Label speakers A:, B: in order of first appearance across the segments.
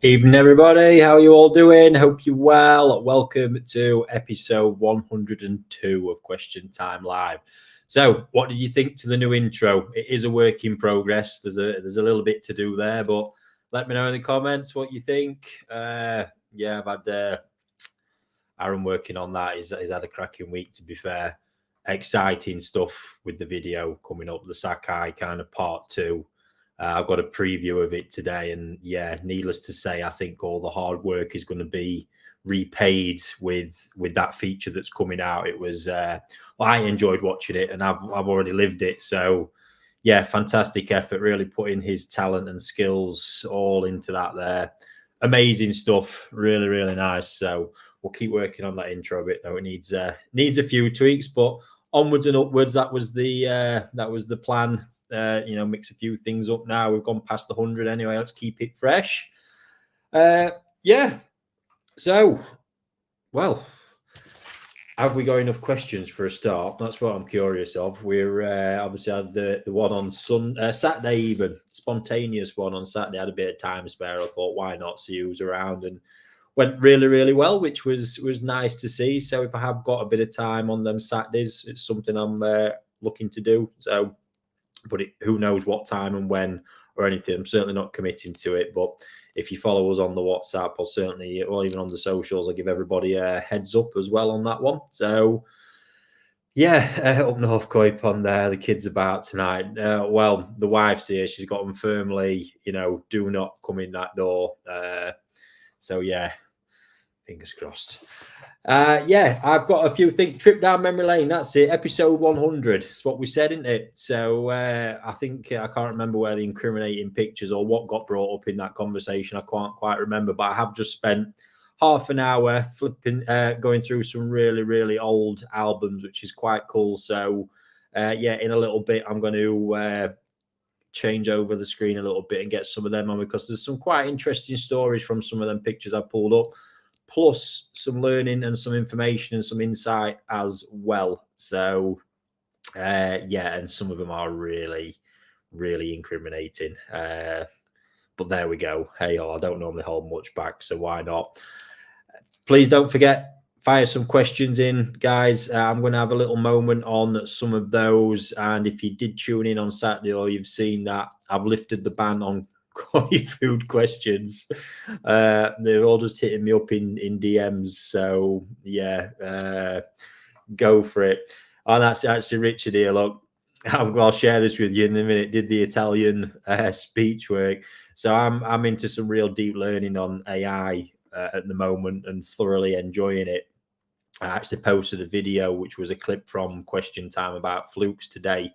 A: Evening, everybody. How are you all doing? Hope you're well. Welcome to episode 102 of Question Time Live. So, what did you think to the new intro? It is a work in progress. There's a little bit to do there, but let me know in the comments what you think. I've had Aaron working on that. He's had a cracking week, to be fair. Exciting stuff with the video coming up. The Sakai kind of part 2. I've got a preview of it today, and needless to say, I think all the hard work is going to be repaid with that feature that's coming out. It was I enjoyed watching it, and I've already lived it. So fantastic effort, really putting his talent and skills all into that there. Amazing stuff, really, really nice. So we'll keep working on that intro a bit, though. It needs a few tweaks, but onwards and upwards. That was the plan. Mix a few things up now. We've gone past the 100 anyway. Let's keep it fresh. So, well, have we got enough questions for a start? That's what I'm curious of. We're obviously had the one on Saturday, even spontaneous one on Saturday. Had a bit of time spare. I thought, why not see who's around, and went really, really well, which was nice to see. So if I have got a bit of time on them Saturdays, it's something I'm looking to do. So. But who knows what time and when or anything. I'm certainly not committing to it. But if you follow us on the WhatsApp, or even on the socials, I'll give everybody a heads up as well on that one. So, up north, Koi Pond there. The kids about tonight. Well, the wife's here. She's got them firmly, do not come in that door. Fingers crossed. I've got a few things. Trip down memory lane. That's it. Episode 100. It's what we said, isn't it? So I think I can't remember where the incriminating pictures or what got brought up in that conversation. I can't quite remember, but I have just spent half an hour flipping, going through some really, really old albums, which is quite cool. So in a little bit, I'm going to change over the screen a little bit and get some of them on, because there's some quite interesting stories from some of them pictures I pulled up. Plus some learning and some information and some insight as well. So, and some of them are really, really incriminating. But there we go. Hey, I don't normally hold much back, so why not? Please don't forget, fire some questions in, guys. I'm going to have a little moment on some of those. And if you did tune in on Saturday or you've seen that, I've lifted the ban on Koi food questions. They're all just hitting me up in DMs. So go for it. And that's actually Richard here. Look, I'll share this with you in a minute. Did the Italian speech work? So I'm into some real deep learning on AI at the moment and thoroughly enjoying it. I actually posted a video which was a clip from Question Time about flukes today.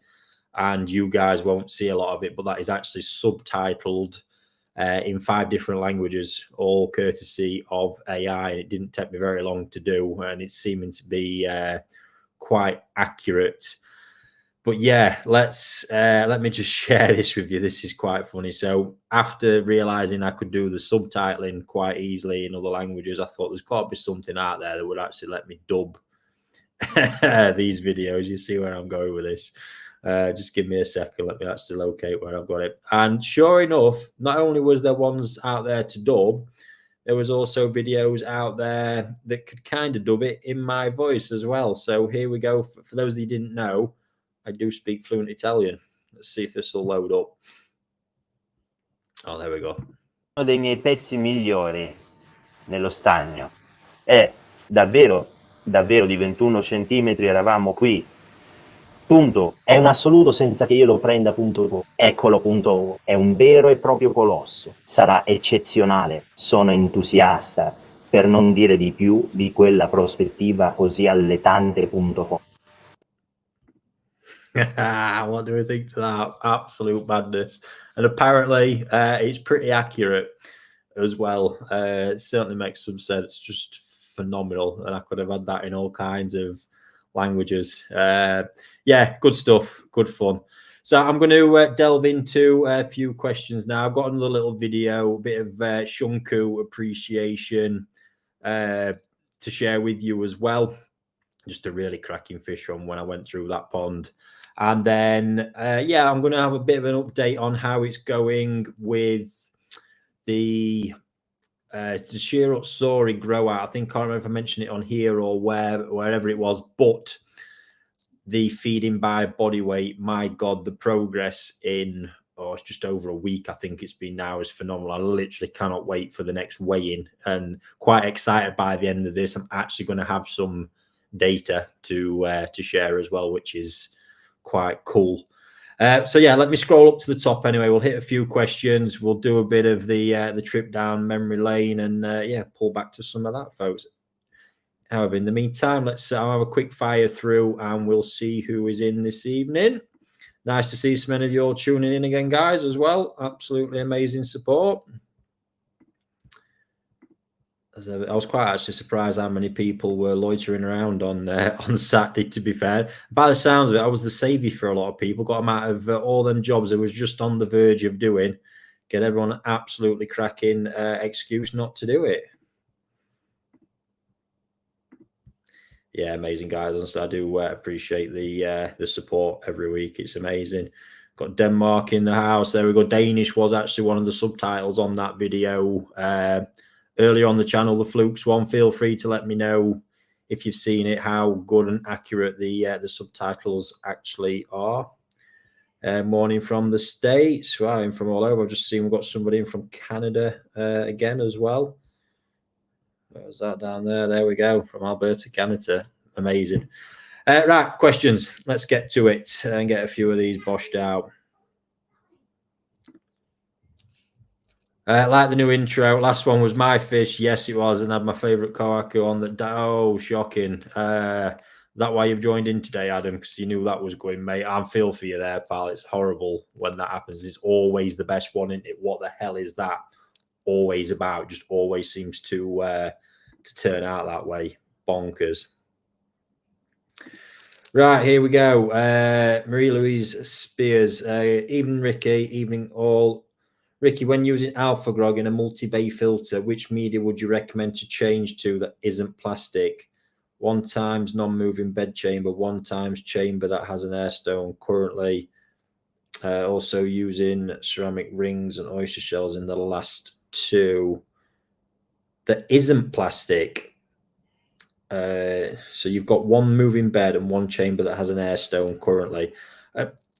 A: And you guys won't see a lot of it, but that is actually subtitled in 5 different languages, all courtesy of AI. And it didn't take me very long to do, and it's seeming to be quite accurate. But let me just share this with you. This is quite funny. So after realizing I could do the subtitling quite easily in other languages, I thought there's got to be something out there that would actually let me dub these videos. You see where I'm going with this. Just give me a second. Let me actually locate where I've got it. And sure enough, not only was there ones out there to dub, there was also videos out there that could kind of dub it in my voice as well. So here we go. For those that didn't know, I do speak fluent Italian. Let's see if this will load up. Oh, there we go.
B: Uno dei miei pezzi migliori nello stagno. Davvero di 21 centimetri eravamo qui. Punto. È un assoluto senza che io lo prenda punto. Eccolo punto. È un vero e proprio colosso. Sarà eccezionale. Sono entusiasta, per non dire di più, di quella prospettiva così alletante punto.
A: What do we think to that? Absolute madness. And apparently it's pretty accurate as well. It certainly makes some sense. Just phenomenal. And I could have had that in all kinds of languages. Good stuff. Good fun. So I'm going to delve into a few questions now. I've got another little video, a bit of Shunku appreciation to share with you as well. Just a really cracking fish from when I went through that pond. And then, I'm going to have a bit of an update on how it's going with the the sheer up sorry grow out. I think I can't remember if I mentioned it on here or wherever it was, but the feeding by body weight, my God, the progress in it's just over a week, I think it's been now, is phenomenal. I literally cannot wait for the next weigh-in, and quite excited by the end of this. I'm actually going to have some data to share as well, which is quite cool. So yeah, let me scroll up to the top anyway. We'll hit a few questions. We'll do a bit of the trip down memory lane, and yeah, pull back to some of that, folks. However, in the meantime, let's I'll have a quick fire through, and we'll see who is in this evening. Nice to see so many of you all tuning in again, guys, as well. Absolutely amazing support. I was quite actually surprised how many people were loitering around on Saturday, to be fair. By the sounds of it, I was the saviour for a lot of people. Got them out of all them jobs I was just on the verge of doing. Get everyone absolutely cracking excuse not to do it. Yeah, amazing, guys. Honestly, I do appreciate the support every week. It's amazing. Got Denmark in the house. There we go. Danish was actually one of the subtitles on that video earlier on the channel, the Flukes one. Feel free to let me know if you've seen it, how good and accurate the subtitles actually are. Morning from the States. Wow, in from all over. I've just seen we've got somebody in from Canada again as well. Where was that down there? There we go, from Alberta, Canada. Amazing. Right, questions. Let's get to it and get a few of these boshed out. Like the new intro. Last one was my fish. Yes, it was, and had my favourite kohaku on the. Oh, shocking. That why you've joined in today, Adam? Because you knew that was going, mate. I feel for you there, pal. It's horrible when that happens. It's always the best one, isn't it? What the hell is that always about? Just always seems to turn out that way. Bonkers. Right, here we go. Marie-Louise Spears. Evening, Ricky. Evening, all. Ricky, when using Alpha Grog in a multi-bay filter, which media would you recommend to change to that isn't plastic? 1 times non-moving bed chamber, 1 times chamber that has an air stone. Currently, also using ceramic rings and oyster shells in the last 2 that isn't plastic. So you've got 1 moving bed and 1 chamber that has an air stone currently.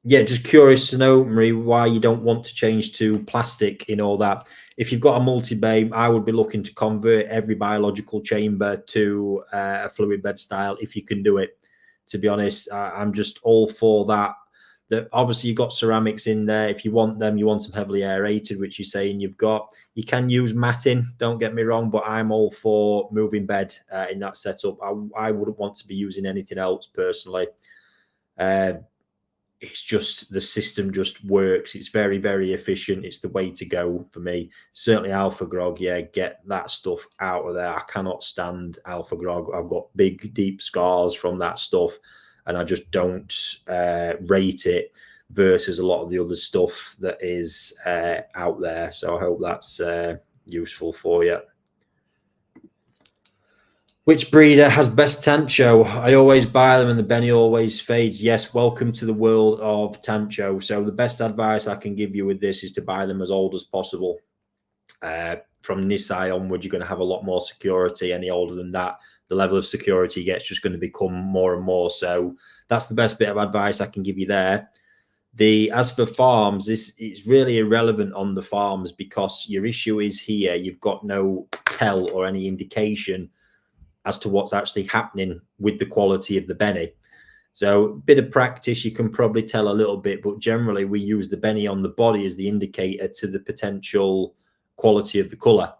A: Yeah, just curious to know, Marie, why you don't want to change to plastic in all that. If you've got a multi-bay, I would be looking to convert every biological chamber to a fluid bed style if you can do it. To be honest, I'm just all for that. Obviously, you've got ceramics in there. If you want them, you want them heavily aerated, which you're saying you've got. You can use matting, don't get me wrong, but I'm all for moving bed in that setup. I wouldn't want to be using anything else personally. It's just the system just works. It's very, very efficient. It's the way to go for me. Certainly Alpha Grog, yeah, get that stuff out of there. I cannot stand Alpha Grog. I've got big, deep scars from that stuff, and I just don't rate it versus a lot of the other stuff that is out there. So I hope that's useful for you. Which breeder has best Tanto? I always buy them and the Benny always fades. Yes, welcome to the world of Tanto. So the best advice I can give you with this is to buy them as old as possible. From Nisai onward, you're going to have a lot more security. Any older than that, the level of security gets just going to become more and more. So that's the best bit of advice I can give you there. As for farms, this is really irrelevant on the farms because your issue is here. You've got no tell or any indication as to what's actually happening with the quality of the Benny. So a bit of practice, you can probably tell a little bit, but generally we use the Benny on the body as the indicator to the potential quality of the colour.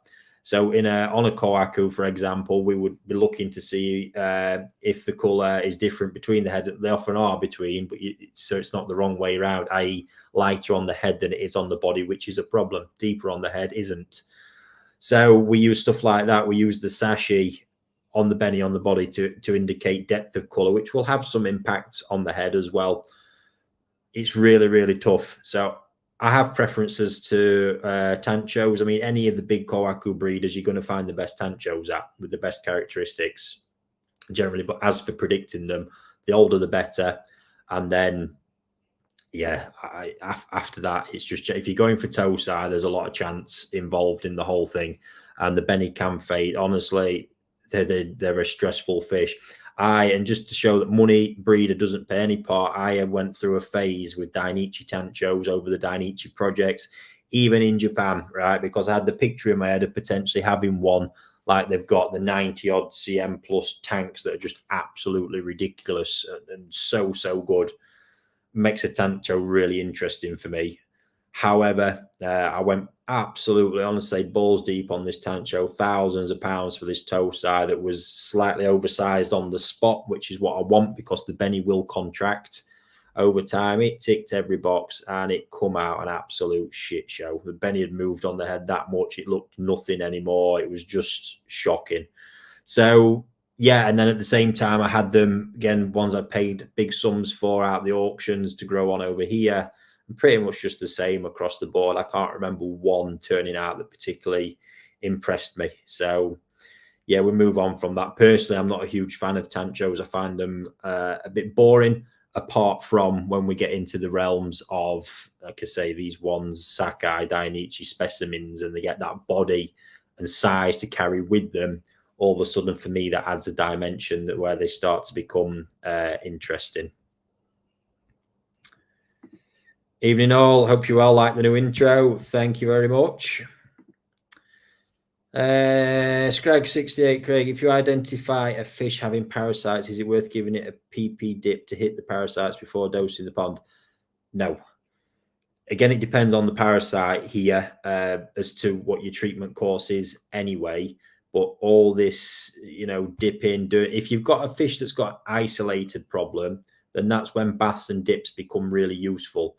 A: So on a kohaku, for example, we would be looking to see if the colour is different between the head. They often are between, but so it's not the wrong way around, i.e. lighter on the head than it is on the body, which is a problem. Deeper on the head isn't. So we use stuff like that. We use the Sashi on the Benny on the body to indicate depth of colour, which will have some impact on the head as well. It's really, really tough. So I have preferences to Tanchos. I mean, any of the big kohaku breeders, you're going to find the best Tanchos at with the best characteristics generally. But as for predicting them, the older the better. And then, yeah, after that, it's just if you're going for Tosai, there's a lot of chance involved in the whole thing. And the Benny Camphate, honestly, they're a stressful fish. And just to show that money breeder doesn't play any part, I went through a phase with Dainichi Tanchos over the Dainichi projects, even in Japan, right? Because I had the picture in my head of potentially having one like they've got the 90 odd cm plus tanks that are just absolutely ridiculous and so good. Makes a Tanto really interesting for me. However, I went absolutely, honestly, balls deep on this Tanto, thousands of pounds for this toe side that was slightly oversized on the spot, which is what I want because the Benny will contract over time. It ticked every box and it come out an absolute shit show. The Benny had moved on the head that much, it looked nothing anymore. It was just shocking. So yeah, and then at the same time, I had them again, ones I paid big sums for out the auctions to grow on over here. And pretty much just the same across the board. I can't remember one turning out that particularly impressed me. So yeah, we move on from that. Personally, I'm not a huge fan of Tanchos. I find them a bit boring, apart from when we get into the realms of, like I say, these ones, Sakai, Dainichi specimens, and they get that body and size to carry with them. All of a sudden, for me, that adds a dimension that where they start to become interesting. Evening all. Hope you all like the new intro. Thank you very much. Scrag68 Craig, if you identify a fish having parasites, is it worth giving it a PP dip to hit the parasites before dosing the pond? No. Again, it depends on the parasite here as to what your treatment course is anyway. But all this, dipping, if you've got a fish that's got isolated problem, then that's when baths and dips become really useful.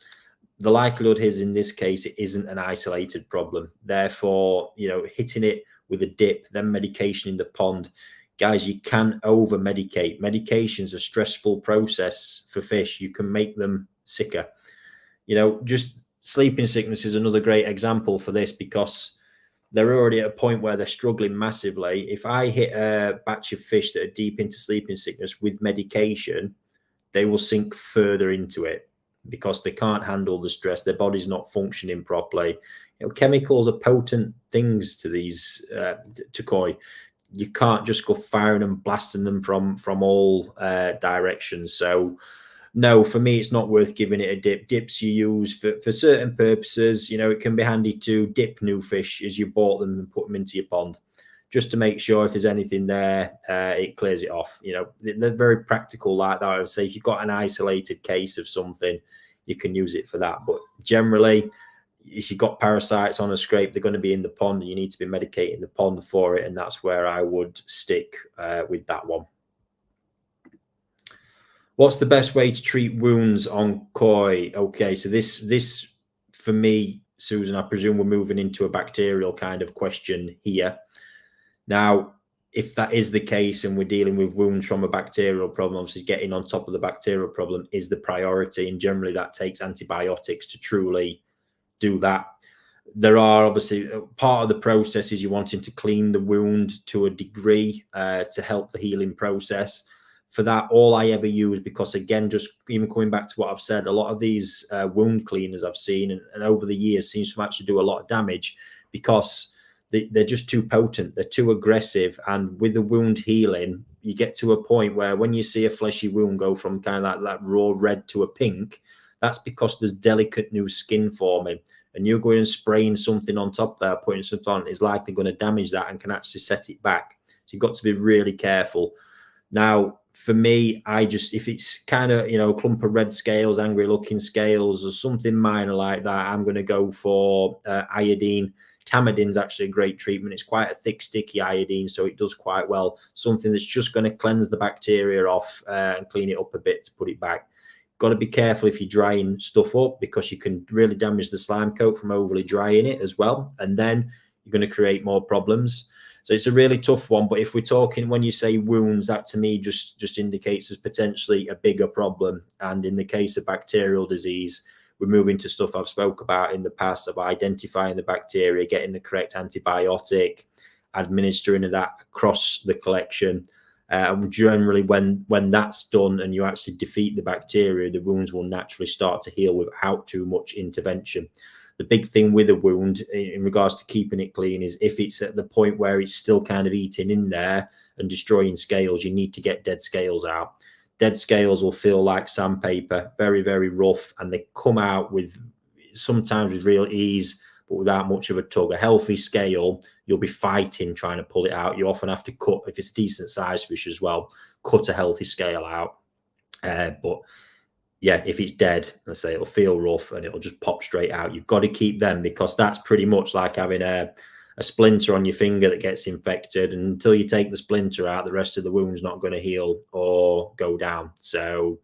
A: The likelihood is in this case, it isn't an isolated problem. Therefore, hitting it with a dip, then medication in the pond. Guys, you can over medicate. Medication's a stressful process for fish. You can make them sicker. Just sleeping sickness is another great example for this because they're already at a point where they're struggling massively. If I hit a batch of fish that are deep into sleeping sickness with medication, they will sink further into it because they can't handle the stress. Their body's not functioning properly. Chemicals are potent things to these to koi. You can't just go firing and blasting them from all directions. So no, for me, it's not worth giving it a dip. Dips you use for certain purposes. It can be handy to dip new fish as you bought them and put them into your pond, just to make sure if there's anything there, it clears it off. They're very practical like that. I would say if you've got an isolated case of something, you can use it for that. But generally, if you've got parasites on a scrape, they're going to be in the pond and you need to be medicating the pond for it. And that's where I would stick with that one. What's the best way to treat wounds on koi? Okay, so this for me, Susan, I presume we're moving into a bacterial kind of question here. Now, if that is the case and we're dealing with wounds from a bacterial problem, obviously getting on top of the bacterial problem is the priority. And generally that takes antibiotics to truly do that. There are obviously part of the process is you're wanting to clean the wound to a degree to help the healing process. For that, all I ever use, because again, just even coming back to what I've said, a lot of these wound cleaners I've seen and over the years seems to actually do a lot of damage because they're just too potent. They're too aggressive. And with the wound healing, you get to a point where when you see a fleshy wound go from kind of that raw red to a pink, that's because there's delicate new skin forming. And you're going and spraying something on top there, putting something on, is likely going to damage that and can actually set it back. So you've got to be really careful. Now, for me, if it's kind of, a clump of red scales, angry looking scales or something minor like that, I'm going to go for iodine. Tamadine's actually a great treatment. It's quite a thick, sticky iodine, so it does quite well. Something that's just going to cleanse the bacteria off and clean it up a bit to put it back. Got to be careful if you're drying stuff up because you can really damage the slime coat from overly drying it as well. And then you're going to create more problems. So it's a really tough one. But if we're talking, when you say wounds, that to me just indicates there's potentially a bigger problem. And in the case of bacterial disease, we're moving to stuff I've spoke about in the past of identifying the bacteria, getting the correct antibiotic, administering that across the collection. And generally, when that's done and you actually defeat the bacteria, the wounds will naturally start to heal without too much intervention. the big thing with a wound in regards to keeping it clean is if it's at the point where it's still kind of eating in there and destroying scales, you need to get dead scales out. Dead scales will feel like sandpaper, very, very rough, and they come out with sometimes with real ease, but without much of a tug. A healthy scale, you'll be fighting trying to pull it out. You often have to cut, if it's decent sized fish as well, cut a healthy scale out. But yeah, if it's dead, let's say, it'll feel rough and it'll just pop straight out. You've got to keep them, because that's pretty much like having a splinter on your finger that gets infected, and until you take the splinter out, the rest of the wound's not going to heal or go down. So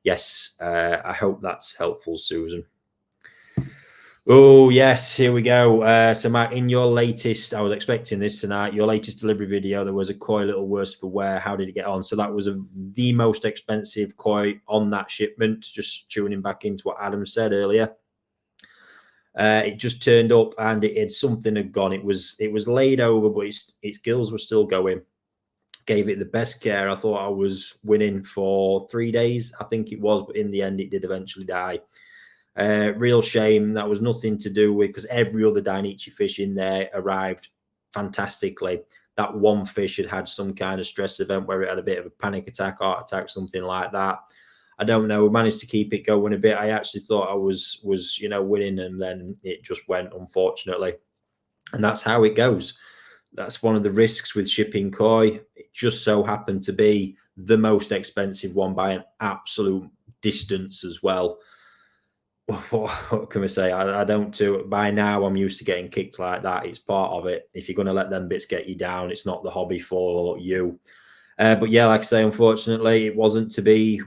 A: yes, I hope that's helpful, Susan. Oh yes, here we go. So Matt, in your latest, I was expecting this tonight, your latest delivery video, there was a koi a little worse for wear. How did it get on? So that was the most expensive koi on that shipment, just tuning back into what Adam said earlier. It just turned up and something had gone. It was laid over, but its gills were still going. Gave it the best care. I thought I was winning for 3 days, I think it was, but in the end it did eventually die. Real shame. That was nothing to do with, because every other Dainichi fish in there arrived fantastically. That one fish had some kind of stress event where it had a bit of a panic attack, heart attack, something like that. I don't know. We managed to keep it going a bit. I actually thought I was winning, and then it just went, unfortunately. And that's how it goes. That's one of the risks with shipping koi. It just so happened to be the most expensive one by an absolute distance as well. What can we say? I don't do it. By now, I'm used to getting kicked like that. It's part of it. If you're going to let them bits get you down, it's not the hobby for you. But yeah, like I say, unfortunately, it wasn't to be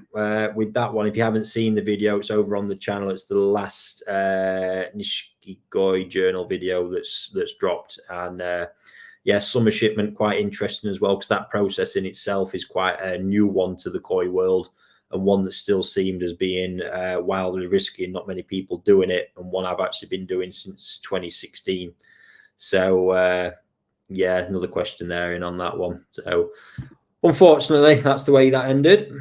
A: with that one. If you haven't seen the video, it's over on the channel. It's the last Nishikoi journal video that's dropped. And yeah, summer shipment, quite interesting as well, because that process in itself is quite a new one to the koi world, and one that still seemed as being wildly risky and not many people doing it, and one I've actually been doing since 2016. So yeah, another question there in on that one. So unfortunately, that's the way that ended.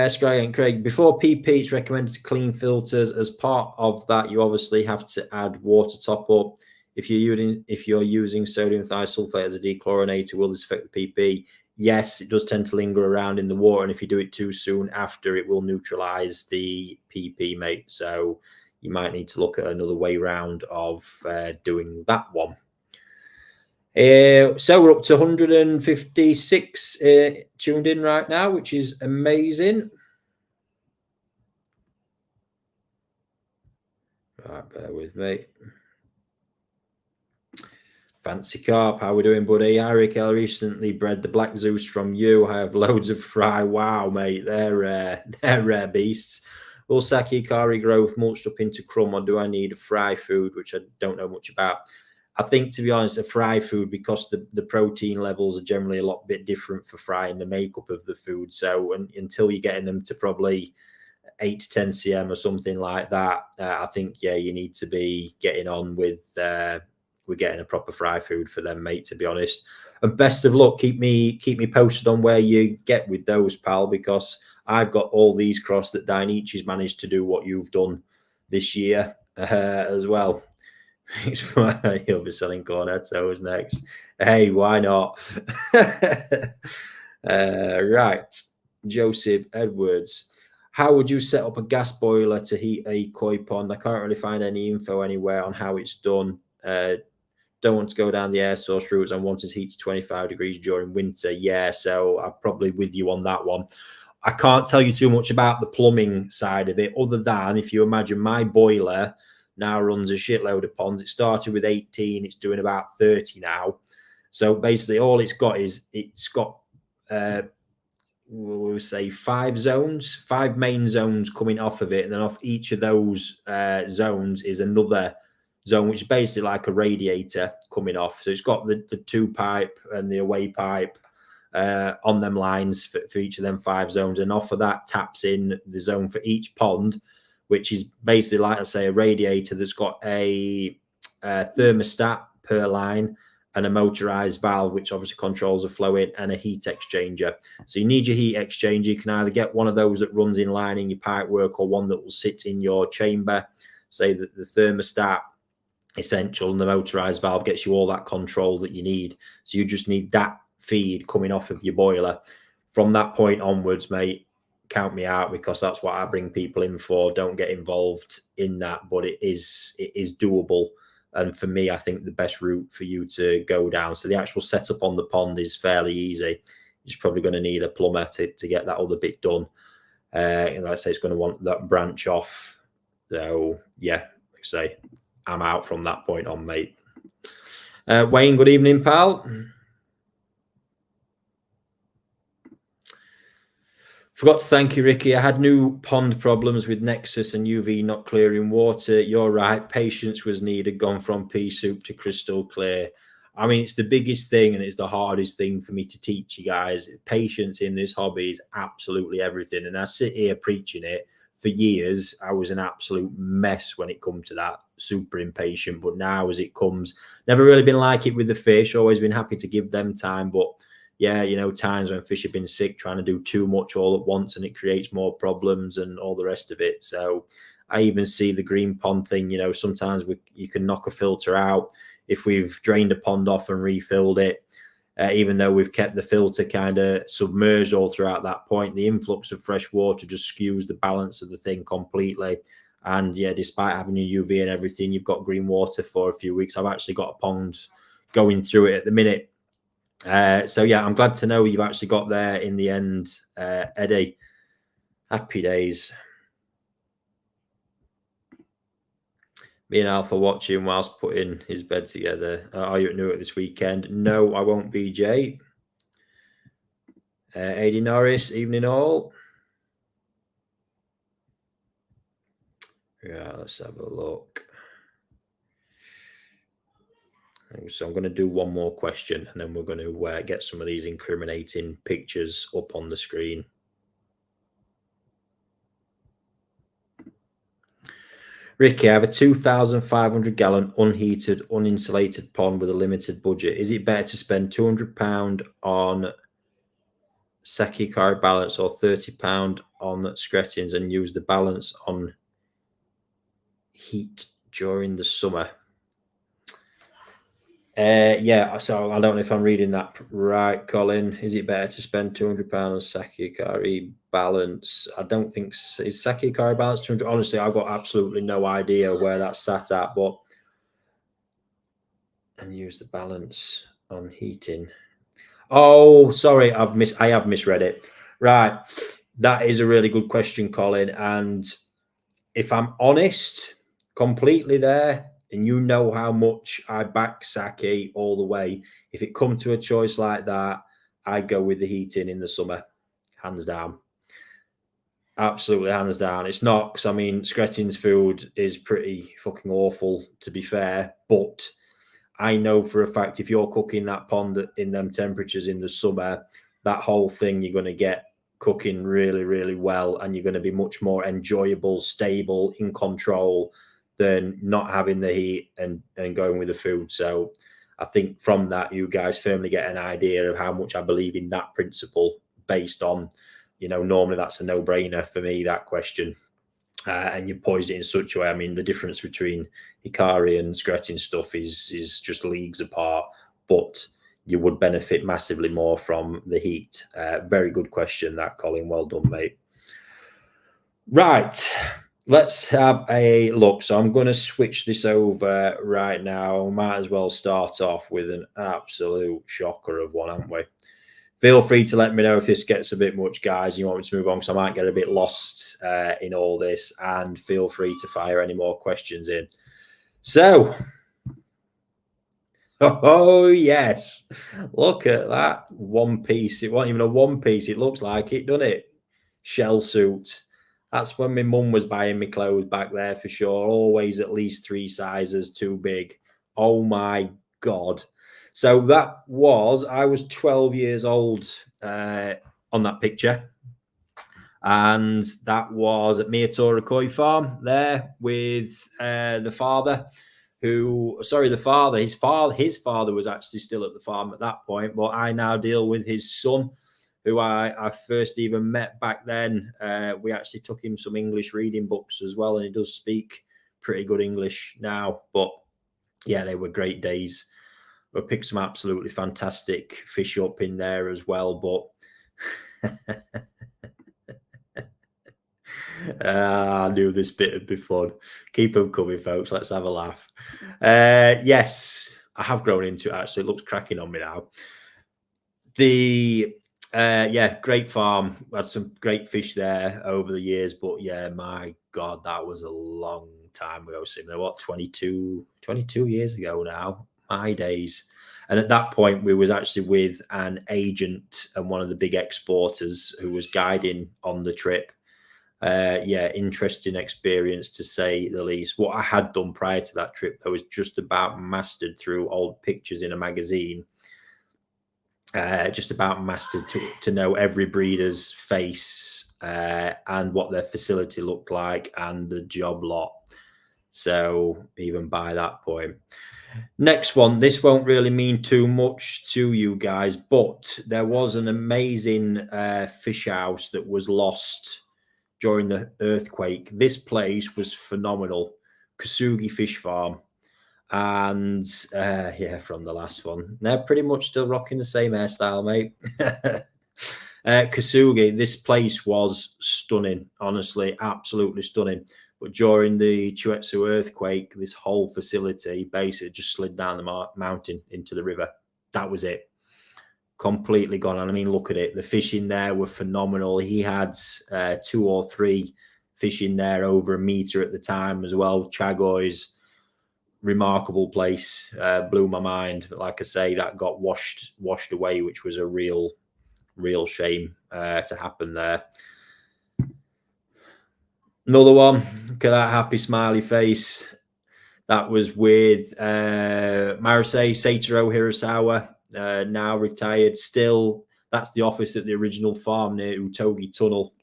A: Scrag and Craig, before PP, it's recommended to clean filters. As part of that, you obviously have to add water top up. If you're using sodium thiosulfate as a dechlorinator, will this affect the PP? Yes, it does tend to linger around in the water, and if you do it too soon after, it will neutralize the PP, mate. So you might need to look at another way round of doing that one. So we're up to 156 tuned in right now, which is amazing. Right, bear with me. Fancy Carp, how we doing, buddy? Eric, I recently bred the Black Zeus from you. I have loads of fry. Wow, mate, they're rare beasts. Will Saki Kari growth mulched up into crumb, or do I need a fry food, which I don't know much about? I think, to be honest, a fry food, because the protein levels are generally a lot bit different for frying the makeup of the food. So until you're getting them to probably 8 to 10 cm or something like that, I think, yeah, you need to be getting on with getting a proper fry food for them, mate, to be honest. And best of luck. Keep me posted on where you get with those, pal, because I've got all these crossed that Dainichi's managed to do what you've done this year as well. He'll be selling cornetos next. Hey, why not? Right. Joseph Edwards. How would you set up a gas boiler to heat a koi pond? I can't really find any info anywhere on how it's done. Don't want to go down the air source route. I wanted to heat to 25 degrees during winter. Yeah, so I'm probably with you on that one. I can't tell you too much about the plumbing side of it, other than if you imagine my boiler now runs a shitload of ponds. It started with 18, it's doing about 30 now. So basically all it's got is we'll say 5 main zones coming off of it, and then off each of those zones is another zone, which is basically like a radiator coming off. So it's got the 2 pipe and the away pipe on them lines for each of them 5 zones, and off of that taps in the zone for each pond, which is basically, like I say, a radiator that's got a thermostat per line and a motorized valve, which obviously controls the flow in, and a heat exchanger. So you need your heat exchanger. You can either get one of those that runs in line in your pipework, or one that will sit in your chamber. Say that the thermostat essential and the motorized valve gets you all that control that you need. So you just need that feed coming off of your boiler. From that point onwards, mate, count me out, because that's what I bring people in for. Don't get involved in that, but it is doable. And for me, I think the best route for you to go down. So the actual setup on the pond is fairly easy. You're probably going to need a plumber to get that other bit done. Like I say, it's going to want that branch off. So yeah, like I say, I'm out from that point on, mate. Wayne, good evening, pal. Forgot to thank you, Ricky. I had new pond problems with Nexus and UV not clearing water. You're right. Patience was needed. Gone from pea soup to crystal clear. I mean, it's the biggest thing and it's the hardest thing for me to teach you guys. Patience in this hobby is absolutely everything. And I sit here preaching it for years. I was an absolute mess when it comes to that, super impatient. But now as it comes, never really been like it with the fish. Always been happy to give them time. But yeah, you know, times when fish have been sick, trying to do too much all at once, and it creates more problems and all the rest of it. So I even see the green pond thing, you know, sometimes you can knock a filter out if we've drained a pond off and refilled it. Even though we've kept the filter kind of submerged all throughout that point, the influx of fresh water just skews the balance of the thing completely. And yeah, despite having your UV and everything, you've got green water for a few weeks. I've actually got a pond going through it at the minute. So yeah, I'm glad to know you've actually got there in the end, Eddie. Happy days. Me and Alpha watching whilst putting his bed together. Are you at Newark this weekend? No, I won't be, Jay. AD Norris, evening all. Yeah, let's have a look. So I'm going to do one more question, and then we're going to get some of these incriminating pictures up on the screen. Ricky, I have a 2,500 gallon unheated, uninsulated pond with a limited budget. Is it better to spend £200 on Saki Kari balance or £30 on Scretins and use the balance on heat during the summer? Yeah, so I don't know if I'm reading that right, Colin. Is it better to spend £200 on Saki Kari balance? I don't think is Saki Kari balance 200. Honestly, I've got absolutely no idea where that's sat at, but and use the balance on heating. Oh, sorry, I have misread it. Right, that is a really good question, Colin. And if I'm honest, completely there, and you know how much I back Saki all the way. If it come to a choice like that, I go with the heating in the summer, hands down. Absolutely, hands down. It's not because I mean, Scretin's food is pretty fucking awful, to be fair. But I know for a fact if you're cooking that pond in them temperatures in the summer, that whole thing you're going to get cooking really, really well, and you're going to be much more enjoyable, stable, in control than not having the heat and going with the food. So I think from that, you guys firmly get an idea of how much I believe in that principle based on, you know, normally that's a no-brainer for me, that question. And you poised it in such a way. I mean, the difference between Hikari and Scretin stuff is just leagues apart, but you would benefit massively more from the heat. Very good question, that, Colin. Well done, mate. Right, let's have a look. So I'm going to switch this over right now. Might as well start off with an absolute shocker of one, haven't we? Feel free to let me know if this gets a bit much, guys. You want me to move on because I might get a bit lost in all this, and feel free to fire any more questions in. So, oh yes, look at that one piece. It wasn't even a one piece. It looks like it, doesn't it? Shell suit. That's when my mum was buying me clothes back there for sure. Always at least 3 sizes too big. Oh my God. So that was, I was 12 years old on that picture. And that was at Miatora Koi Farm there with the father, the father, his father was actually still at the farm at that point, but I now deal with his son, who I first even met back then. We actually took him some English reading books as well, and he does speak pretty good English now. But yeah, they were great days. We picked some absolutely fantastic fish up in there as well, but I knew this bit would be fun. Keep them coming, folks. Let's have a laugh. Yes, I have grown into it, actually. It looks cracking on me now. Yeah, great farm. Had some great fish there over the years, but yeah, my God, that was a long time ago. Similar, what, 22 years ago now, my days. And at that point, we was actually with an agent and one of the big exporters who was guiding on the trip. Yeah, interesting experience to say the least. What I had done prior to that trip, I was just about mastered through old pictures in a magazine. Just about mastered to know every breeder's face and what their facility looked like and the job lot. So even by that point. Next one, this won't really mean too much to you guys, but there was an amazing fish house that was lost during the earthquake. This place was phenomenal. Cugi Fish Farm. And yeah, from the last one, they're pretty much still rocking the same hairstyle, mate. Cugi, this place was stunning, honestly, absolutely stunning. But during the Chuetsu earthquake, this whole facility basically just slid down the mountain into the river. That was it. Completely gone. And I mean, look at it. The fish in there were phenomenal. He had 2 or 3 fish in there over a meter at the time as well. Chagoys. Remarkable place. Blew my mind. But like I say, that got washed away, which was a real shame to happen there. Another one. Look at that happy smiley face. That was with Marusei Seitaro Hirasawa, now retired. Still, that's the office at the original farm near Utogi Tunnel.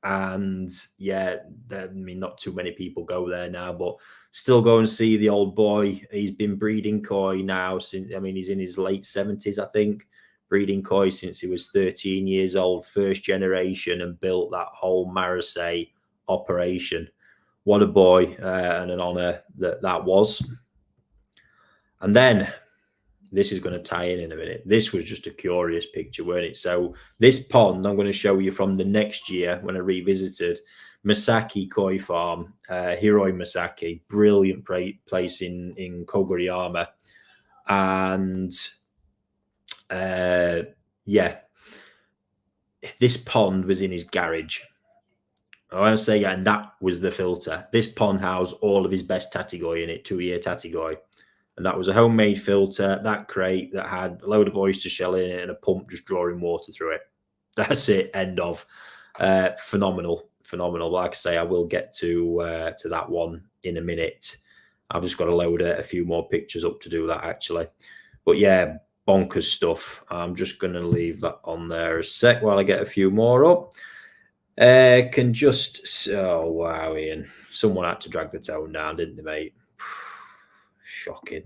A: And yeah, I mean, not too many people go there now, but still go and see the old boy. He's been breeding koi now since, I mean, he's in his late 70s, I think, breeding koi since he was 13 years old, first generation, and built that whole Marusei operation. What a boy and an honor that was. And then this is going to tie in a minute. This was just a curious picture, weren't it? So this pond I'm going to show you from the next year when I revisited Masaki Koi Farm, Hiroi Masaki, brilliant place in Koguriyama. And yeah, this pond was in his garage. I want to say, yeah, and that was the filter. This pond housed all of his best tatigoi in it, 2-year tatigoi. And that was a homemade filter, that crate that had a load of oyster shell in it and a pump just drawing water through it. That's it, end of. Phenomenal. Like I say, I will get to that one in a minute. I've just got to load a few more pictures up to do that, actually. But yeah, bonkers stuff. I'm just going to leave that on there a sec while I get a few more up. Can just, oh wow, Ian, someone had to drag the tone down, didn't they, mate? Shocking.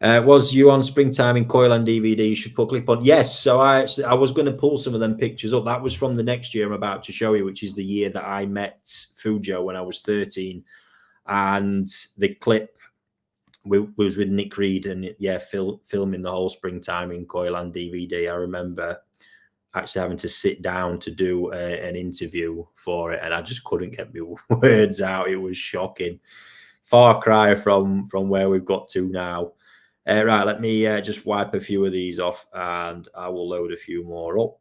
A: Was you on Springtime in Koiland DVD? You should put clip on. Yes, so I was going to pull some of them pictures up. That was from the next year I'm about to show you, which is the year that I met Fujo when I was 13, and the clip was with Nick Reed, and yeah, filming the whole Springtime in Koiland DVD. I remember actually having to sit down to do an interview for it, and I just couldn't get my words out. It was shocking. Far cry from where we've got to now. Right, let me just wipe a few of these off, and I will load a few more up.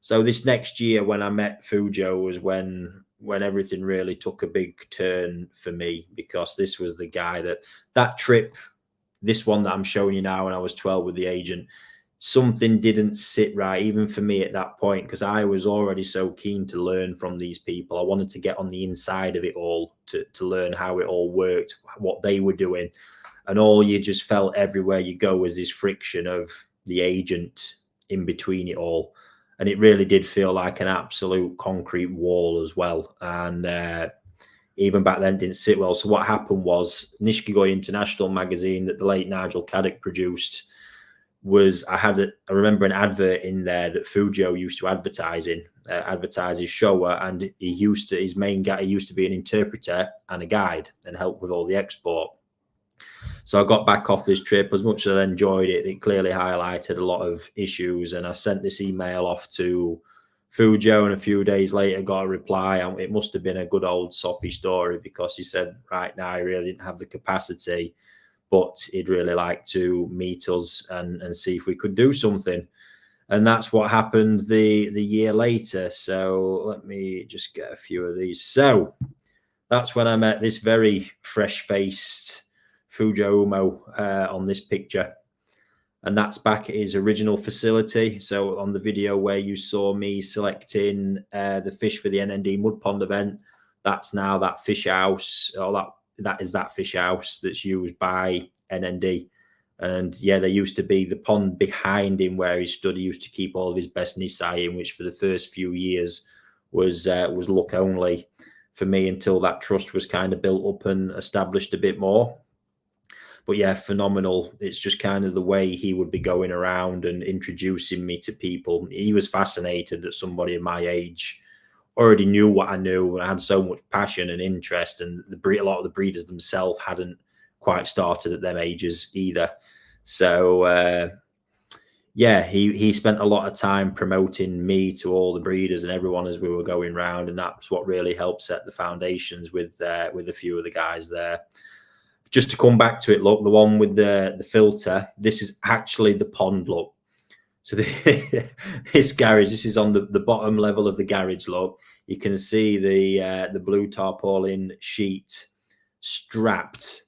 A: So this next year, when I met Fujo, was when everything really took a big turn for me, because this was the guy that trip, this one that I'm showing you now, when I was 12 with the agent, something didn't sit right, even for me at that point, because I was already so keen to learn from these people. I wanted to get on the inside of it all to learn how it all worked, what they were doing. And all you just felt everywhere you go was this friction of the agent in between it all. And it really did feel like an absolute concrete wall as well. And even back then didn't sit well. So what happened was Nishikigoi International magazine that the late Nigel Caddick produced was, I remember an advert in there that Fujo used to advertise his show, and his main guy used to be an interpreter and a guide and help with all the export. So I got back off this trip. As much as I enjoyed it, it clearly highlighted a lot of issues, and I sent this email off to Fujo, and a few days later got a reply. And it must have been a good old soppy story, because he said right now he really didn't have the capacity, but he'd really like to meet us and see if we could do something. And that's what happened the year later. So let me just get a few of these. So that's when I met this very fresh-faced Fujo UMO on this picture. And that's back at his original facility. So on the video where you saw me selecting the fish for the NND Mud Pond event, that's now that fish house, or that is that fish house that's used by NND. And yeah, there used to be the pond behind him where he stood. He used to keep all of his best Nisai in, which for the first few years was look only for me, until that trust was kind of built up and established a bit more. But yeah, phenomenal. It's just kind of the way he would be going around and introducing me to people. He was fascinated that somebody of my age already knew what I knew, and I had so much passion and interest. And a lot of the breeders themselves hadn't quite started at them ages either. So yeah, he spent a lot of time promoting me to all the breeders and everyone as we were going round, and that's what really helped set the foundations with a few of the guys there. Just to come back to it, look, the one with the filter, this is actually the pond, look. So this garage, this is on the bottom level of the garage, look. You can see the blue tarpaulin sheet strapped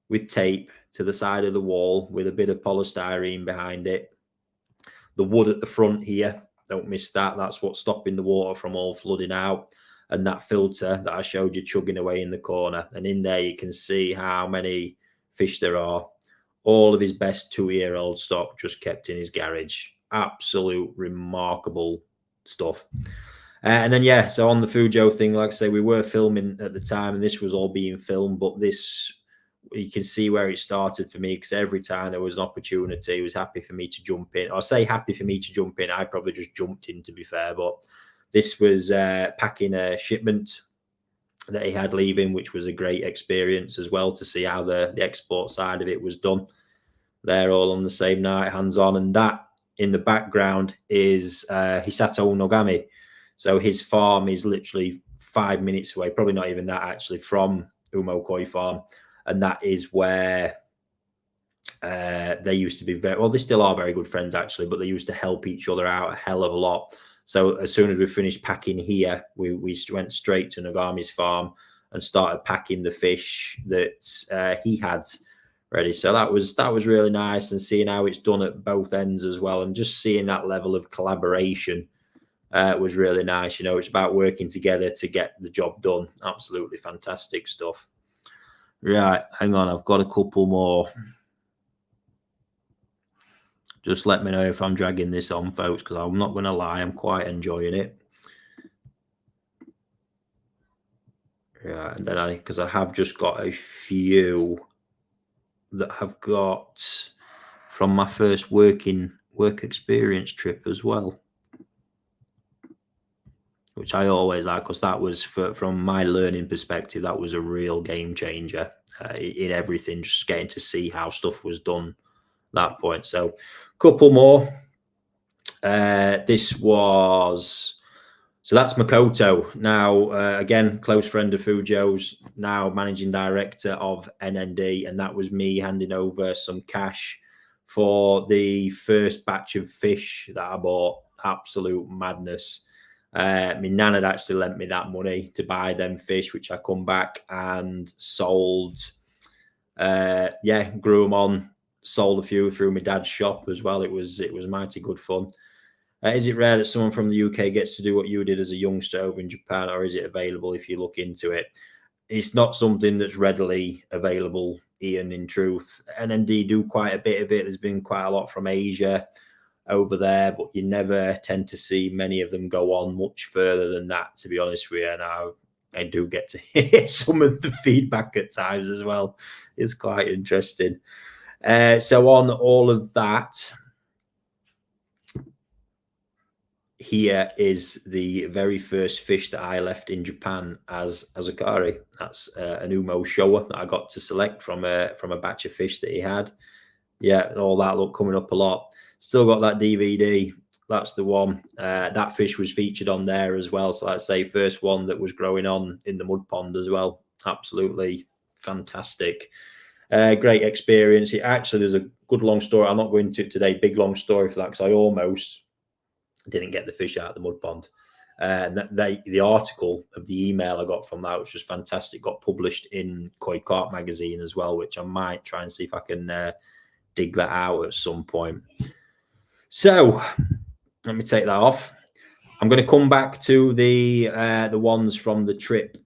A: with tape to the side of the wall with a bit of polystyrene behind it. The wood at the front here, don't miss that. That's what's stopping the water from all flooding out. And that filter that I showed you chugging away in the corner. And in there you can see how many fish there are. All of his best 2-year-old stock just kept in his garage. Absolute remarkable stuff. And then, yeah, so on the Fujo thing, like I say, we were filming at the time, and this was all being filmed. But this, you can see where it started for me, because every time there was an opportunity, he was happy for me to jump in. I say happy for me to jump in. I probably just jumped in, to be fair. But this was packing a shipment that he had leaving, which was a great experience as well, to see how the export side of it was done. They're all on the same night, hands-on. And that in the background is Hisato Nogami. So his farm is literally 5 minutes away, probably not even that actually, from Umo Koi Farm. And that is where they used to be very, well, they still are very good friends actually, but they used to help each other out a hell of a lot. So as soon as we finished packing here, we went straight to Nogami's farm and started packing the fish that he had ready. So that was really nice, and seeing how it's done at both ends as well, and just seeing that level of collaboration was really nice. You know, it's about working together to get the job done. Absolutely fantastic stuff. Right, hang on, I've got a couple more. Just let me know if I'm dragging this on, folks, because I'm not going to lie, I'm quite enjoying it. Yeah, and then because I have just got a few that I've got from my first work experience trip as well, which I always like, because that was, from my learning perspective, that was a real game changer in everything, just getting to see how stuff was done at that point. So a couple more. This was, so that's Makoto. Now, again, close friend of Fujo's, now managing director of NND. And that was me handing over some cash for the first batch of fish that I bought. Absolute madness. My nan had actually lent me that money to buy them fish, which I come back and sold. Yeah, grew them on, sold a few through my dad's shop as well. It was mighty good fun. Is it rare that someone from the UK gets to do what you did as a youngster over in Japan, or is it available if you look into it? It's not something that's readily available, Ian, in truth. NND do quite a bit of it. There's been quite a lot from Asia over there, but you never tend to see many of them go on much further than that, to be honest with you. Now, I do get to hear some of the feedback at times as well. It's quite interesting. So on all of that, here is the very first fish that I left in Japan as a kari. That's an Umo shower that I got to select from a batch of fish that he had. Yeah, all that look coming up a lot. Still got that DVD. That's the one. That fish was featured on there as well. So I'd say first one that was growing on in the mud pond as well. Absolutely fantastic. Great experience. Actually, there's a good long story. I'm not going to today. Big long story for that because I almost didn't get the fish out of the mud pond. The article of the email I got from that, which was fantastic, got published in Koi Carp magazine as well, which I might try and see if I can dig that out at some point. So let me take that off. I'm going to come back to the ones from the trip,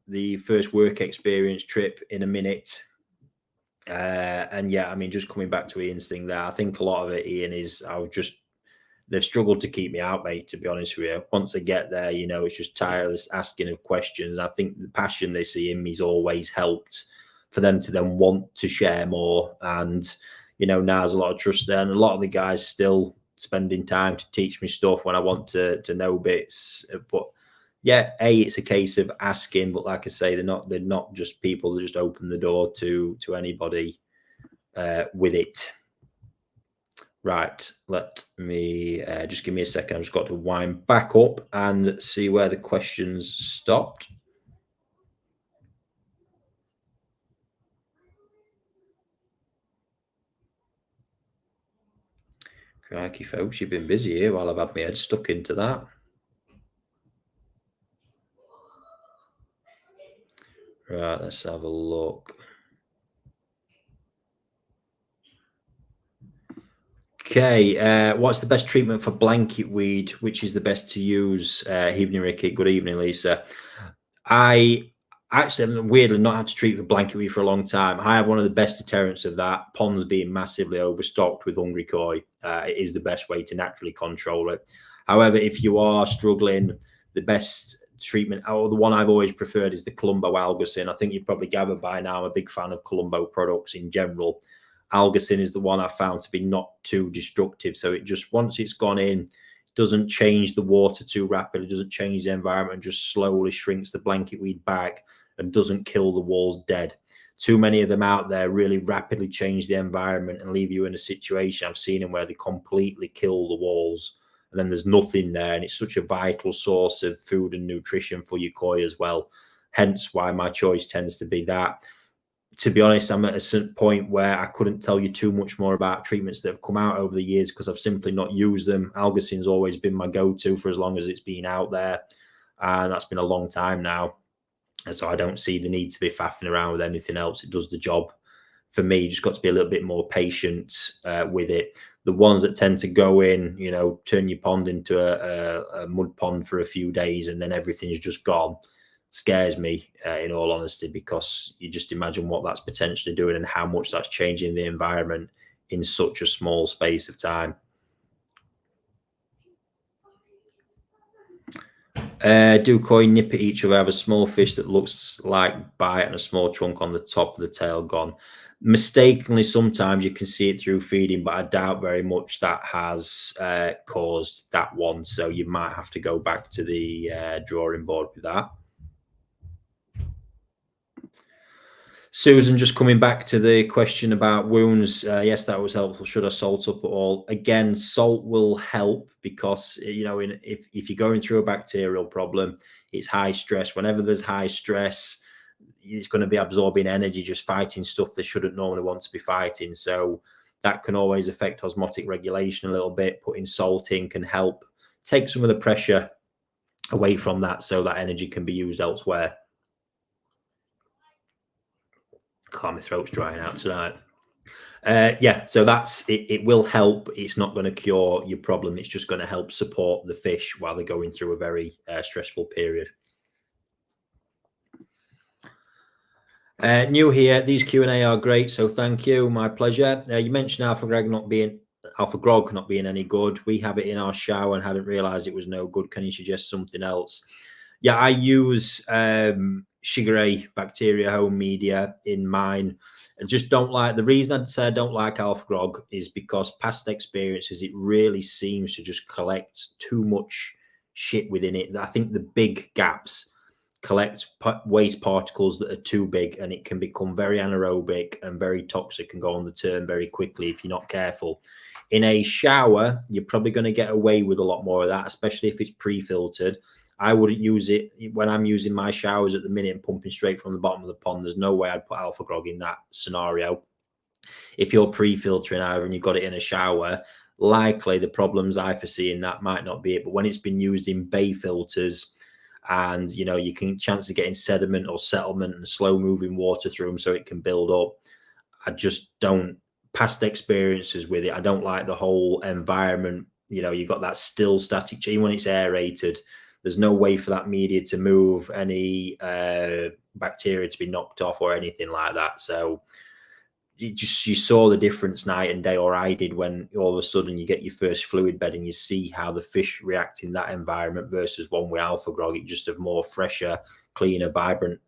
A: the first work experience trip in a minute. And yeah, I mean, just coming back to Ian's thing there, I think a lot of it, Ian, is they've struggled to keep me out, mate, to be honest with you. Once I get there, you know, it's just tireless asking of questions. I think the passion they see in me's always helped for them to then want to share more. And, you know, now there's a lot of trust there. And a lot of the guys still spending time to teach me stuff when I want to know bits. But yeah, it's a case of asking. But like I say, they're not just people that just open the door to anybody with it. Right, let me just give me a second. I've just got to wind back up and see where the questions stopped. Crikey, folks, you've been busy here while I've had my head stuck into that. Right, let's have a look. Okay, what's the best treatment for blanket weed? Which is the best to use? Evening, Ricky. Good evening, Lisa. I actually have weirdly not had to treat for blanket weed for a long time. I have one of the best deterrents of that. Ponds being massively overstocked with hungry koi. It is the best way to naturally control it. However, if you are struggling, the best treatment, or the one I've always preferred, is the Colombo algacin. I think you've probably gathered by now I'm a big fan of Colombo products in general. Algacin is the one I found to be not too destructive. So it just, once it's gone in, it doesn't change the water too rapidly, doesn't change the environment, just slowly shrinks the blanket weed back and doesn't kill the walls dead. Too many of them out there really rapidly change the environment and leave you in a situation. I've seen them where they completely kill the walls and then there's nothing there. And it's such a vital source of food and nutrition for your koi as well. Hence why my choice tends to be that. To be honest, I'm at a certain point where I couldn't tell you too much more about treatments that have come out over the years because I've simply not used them. Algacin's always been my go-to for as long as it's been out there. And that's been a long time now. And so I don't see the need to be faffing around with anything else. It does the job for me. You just got to be a little bit more patient with it. The ones that tend to go in, you know, turn your pond into a mud pond for a few days and then everything's just gone, scares me in all honesty, because you just imagine what that's potentially doing and how much that's changing the environment in such a small space of time. Do koi nip at each other? Have a small fish that looks like bite and a small chunk on the top of the tail gone. Mistakenly, sometimes you can see it through feeding, but I doubt very much that has caused that one. So you might have to go back to the drawing board with that. Susan, just coming back to the question about wounds. Yes, that was helpful. Should I salt up at all? Again, salt will help because, you know, if you're going through a bacterial problem, it's high stress. Whenever there's high stress, it's going to be absorbing energy, just fighting stuff they shouldn't normally want to be fighting. So that can always affect osmotic regulation a little bit. Putting salt in can help take some of the pressure away from that so that energy can be used elsewhere. God, my throat's drying out tonight. Yeah, so that's it. It will help. It's not going to cure your problem. It's just going to help support the fish while they're going through a very stressful period. New here. These Q&A are great, so thank you. My pleasure. You mentioned Alpha Grog not being any good. We have it in our shower and hadn't realized it was no good. Can you suggest something else? Yeah, I use Shigure bacteria home media in mine. I just don't like, the reason I'd say I don't like Alpha Grog is because past experiences, it really seems to just collect too much shit within it. I think the big gaps collect waste particles that are too big, and it can become very anaerobic and very toxic and go on the turn very quickly if you're not careful. In a shower, you're probably going to get away with a lot more of that, especially if it's pre-filtered. I wouldn't use it when I'm using my showers at the minute and pumping straight from the bottom of the pond. There's no way I'd put Alpha Grog in that scenario. If you're pre-filtering either and you've got it in a shower, likely the problems I foresee in that might not be it. But when it's been used in bay filters, and you can chance of getting sediment or settlement and slow moving water through them so it can build up, I just don't, past experiences with it, I don't like the whole environment. You've got that still static chain when it's aerated. There's no way for that media to move, any bacteria to be knocked off or anything like that. So you saw the difference night and day, or I did, when all of a sudden you get your first fluid bed and you see how the fish react in that environment versus one with Alpha Grog. It just a more fresher, cleaner, vibrant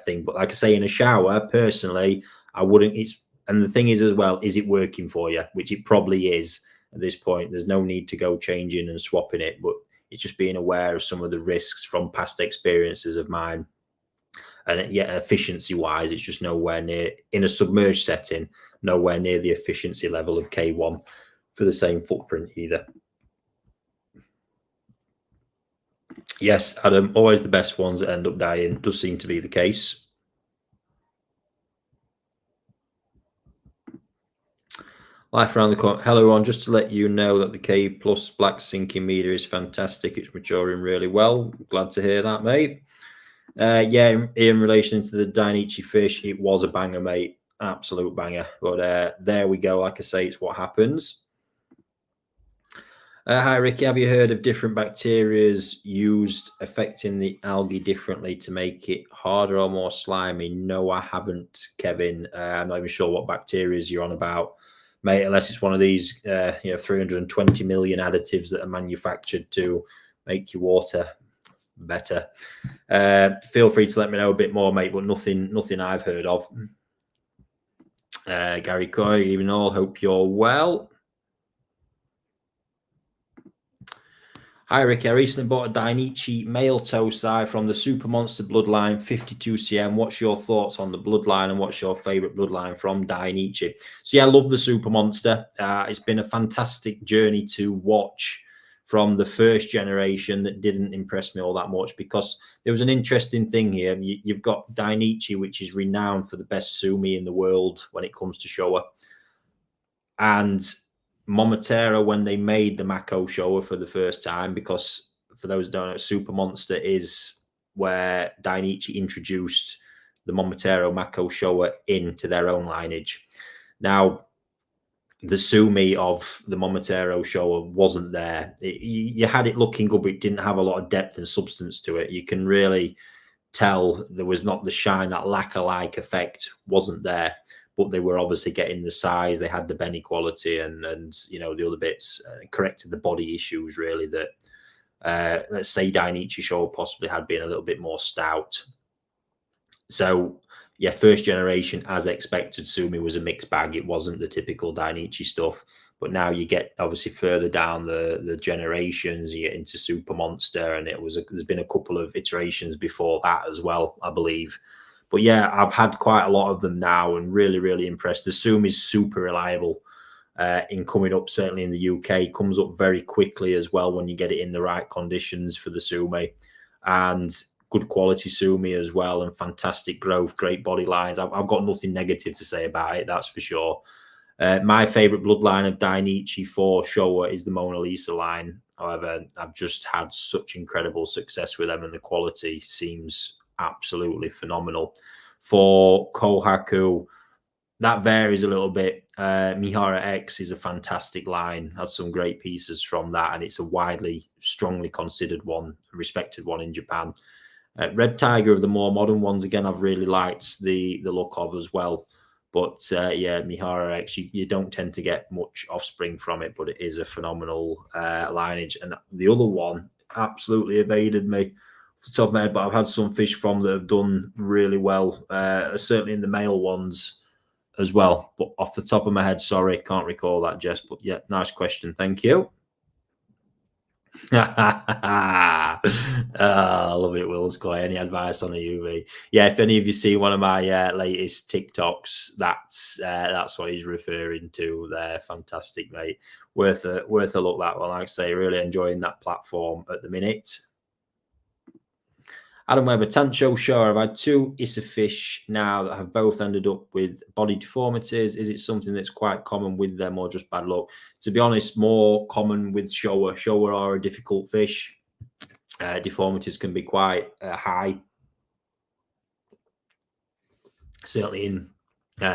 A: thing. But like I say, in a shower, personally, I wouldn't. And the thing is as well, is it working for you? Which it probably is at this point. There's no need to go changing and swapping it, but it's just being aware of some of the risks from past experiences of mine. And yeah, efficiency wise, it's just nowhere near, in a submerged setting, nowhere near the efficiency level of K1 for the same footprint either. Yes, Adam, always the best ones that end up dying. Does seem to be the case. Life around the corner. Hello, everyone. Just to let you know that the K plus black sinking media is fantastic. It's maturing really well. Glad to hear that, mate. Yeah, in relation to the Dainichi fish, it was a banger, mate. Absolute banger. But there we go. Like I say, it's what happens. Hi, Ricky. Have you heard of different bacterias used affecting the algae differently to make it harder or more slimy? No, I haven't, Kevin. I'm not even sure what bacterias you're on about, mate, unless it's one of these 320 million additives that are manufactured to make your water better. Feel free to let me know a bit more, mate, but nothing I've heard of. Gary Coy, even all, hope you're well. Hi, Ricky. I recently bought a Dainichi male Tosai from the Super Monster bloodline, 52 cm. What's your thoughts on the bloodline, and what's your favorite bloodline from Dainichi? So, yeah, I love the Super Monster. It's been a fantastic journey to watch from the first generation that didn't impress me all that much, because there was an interesting thing here. You've got Dainichi, which is renowned for the best sumi in the world when it comes to Showa. And Momotaro, when they made the Mako Showa for the first time, because for those who don't know, Super Monster is where Dainichi introduced the Momotaro Mako Showa into their own lineage. Now, the sumi of the Momotaro Showa wasn't there. You had it looking good, but it didn't have a lot of depth and substance to it. You can really tell there was not the shine, that lacquer-like effect wasn't there. But they were obviously getting the size, they had the Benny quality, and the other bits corrected the body issues, really, that let's say Dainichi Showa possibly had been a little bit more stout. So yeah, first generation, as expected, sumi was a mixed bag. It wasn't the typical Dainichi stuff. But now you get obviously further down the generations, you get into Super Monster, and there's been a couple of iterations before that as well, I believe. But yeah, I've had quite a lot of them now, and really, really impressed. The sumi is super reliable in coming up, certainly in the UK. Comes up very quickly as well when you get it in the right conditions for the sumi. And good quality sumi as well, and fantastic growth, great body lines. I've got nothing negative to say about it, that's for sure. My favorite bloodline of Dainichi for Showa is the Mona Lisa line. However, I've just had such incredible success with them, and the quality seems absolutely phenomenal. For Kohaku, that varies a little bit. Mihara X is a fantastic line, had some great pieces from that, and it's a widely, strongly considered one, respected one in Japan. Red Tiger of the more modern ones, again, I've really liked the look of as well. But yeah, Mihara X, you don't tend to get much offspring from it, but it is a phenomenal lineage. And the other one absolutely evaded me. the top of my head, but I've had some fish from that have done really well, certainly in the male ones as well. But off the top of my head, sorry, can't recall that, Jess. But yeah, nice question. Thank you. I love it, Will's Coy. Any advice on a UV? Yeah, if any of you see one of my latest TikToks, that's what he's referring to there. Fantastic, mate. Worth a look, that one. Like I say, really enjoying that platform at the minute. Adam Webber, Tanto, Cher. I've had 2 Issa fish now that have both ended up with body deformities. Is it something that's quite common with them or just bad luck? To be honest, more common with Shower. Shower are a difficult fish. Deformities can be quite high. Certainly in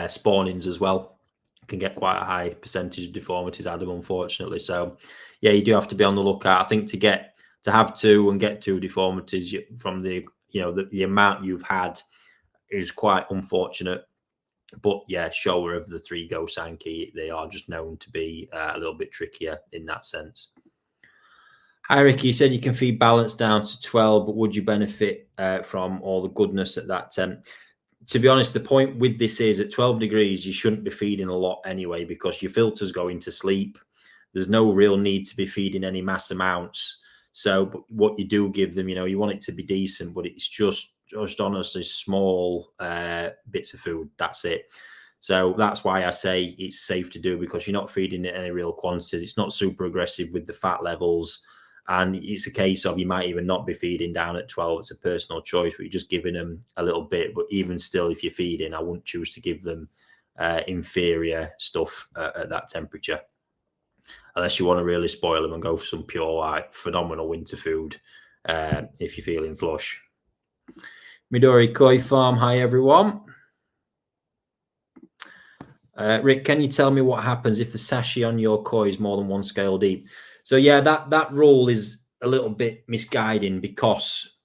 A: spawnings as well. Can get quite a high percentage of deformities, Adam, unfortunately. So, yeah, you do have to be on the lookout. I think to have 2 and get 2 deformities from the amount you've had is quite unfortunate. But yeah, Shower of the 3 Go Sankey, they are just known to be a little bit trickier in that sense. Hi, Ricky. You said you can feed balance down to 12, but would you benefit from all the goodness at that temp? To be honest, the point with this is at 12 degrees, you shouldn't be feeding a lot anyway, because your filter's going to sleep. There's no real need to be feeding any mass amounts. So but what you do give them, you want it to be decent, but it's just honestly small bits of food. That's it. So that's why I say it's safe to do, because you're not feeding it any real quantities. It's not super aggressive with the fat levels. And it's a case of you might even not be feeding down at 12. It's a personal choice, but you're just giving them a little bit. But even still, if you're feeding, I wouldn't choose to give them inferior stuff at that temperature, unless you want to really spoil them and go for some pure, phenomenal winter food if you're feeling flush. Midori Koi Farm, hi everyone. Rick, can you tell me what happens if the sashi on your koi is more than 1 scale deep? So yeah, that rule is a little bit misguiding, because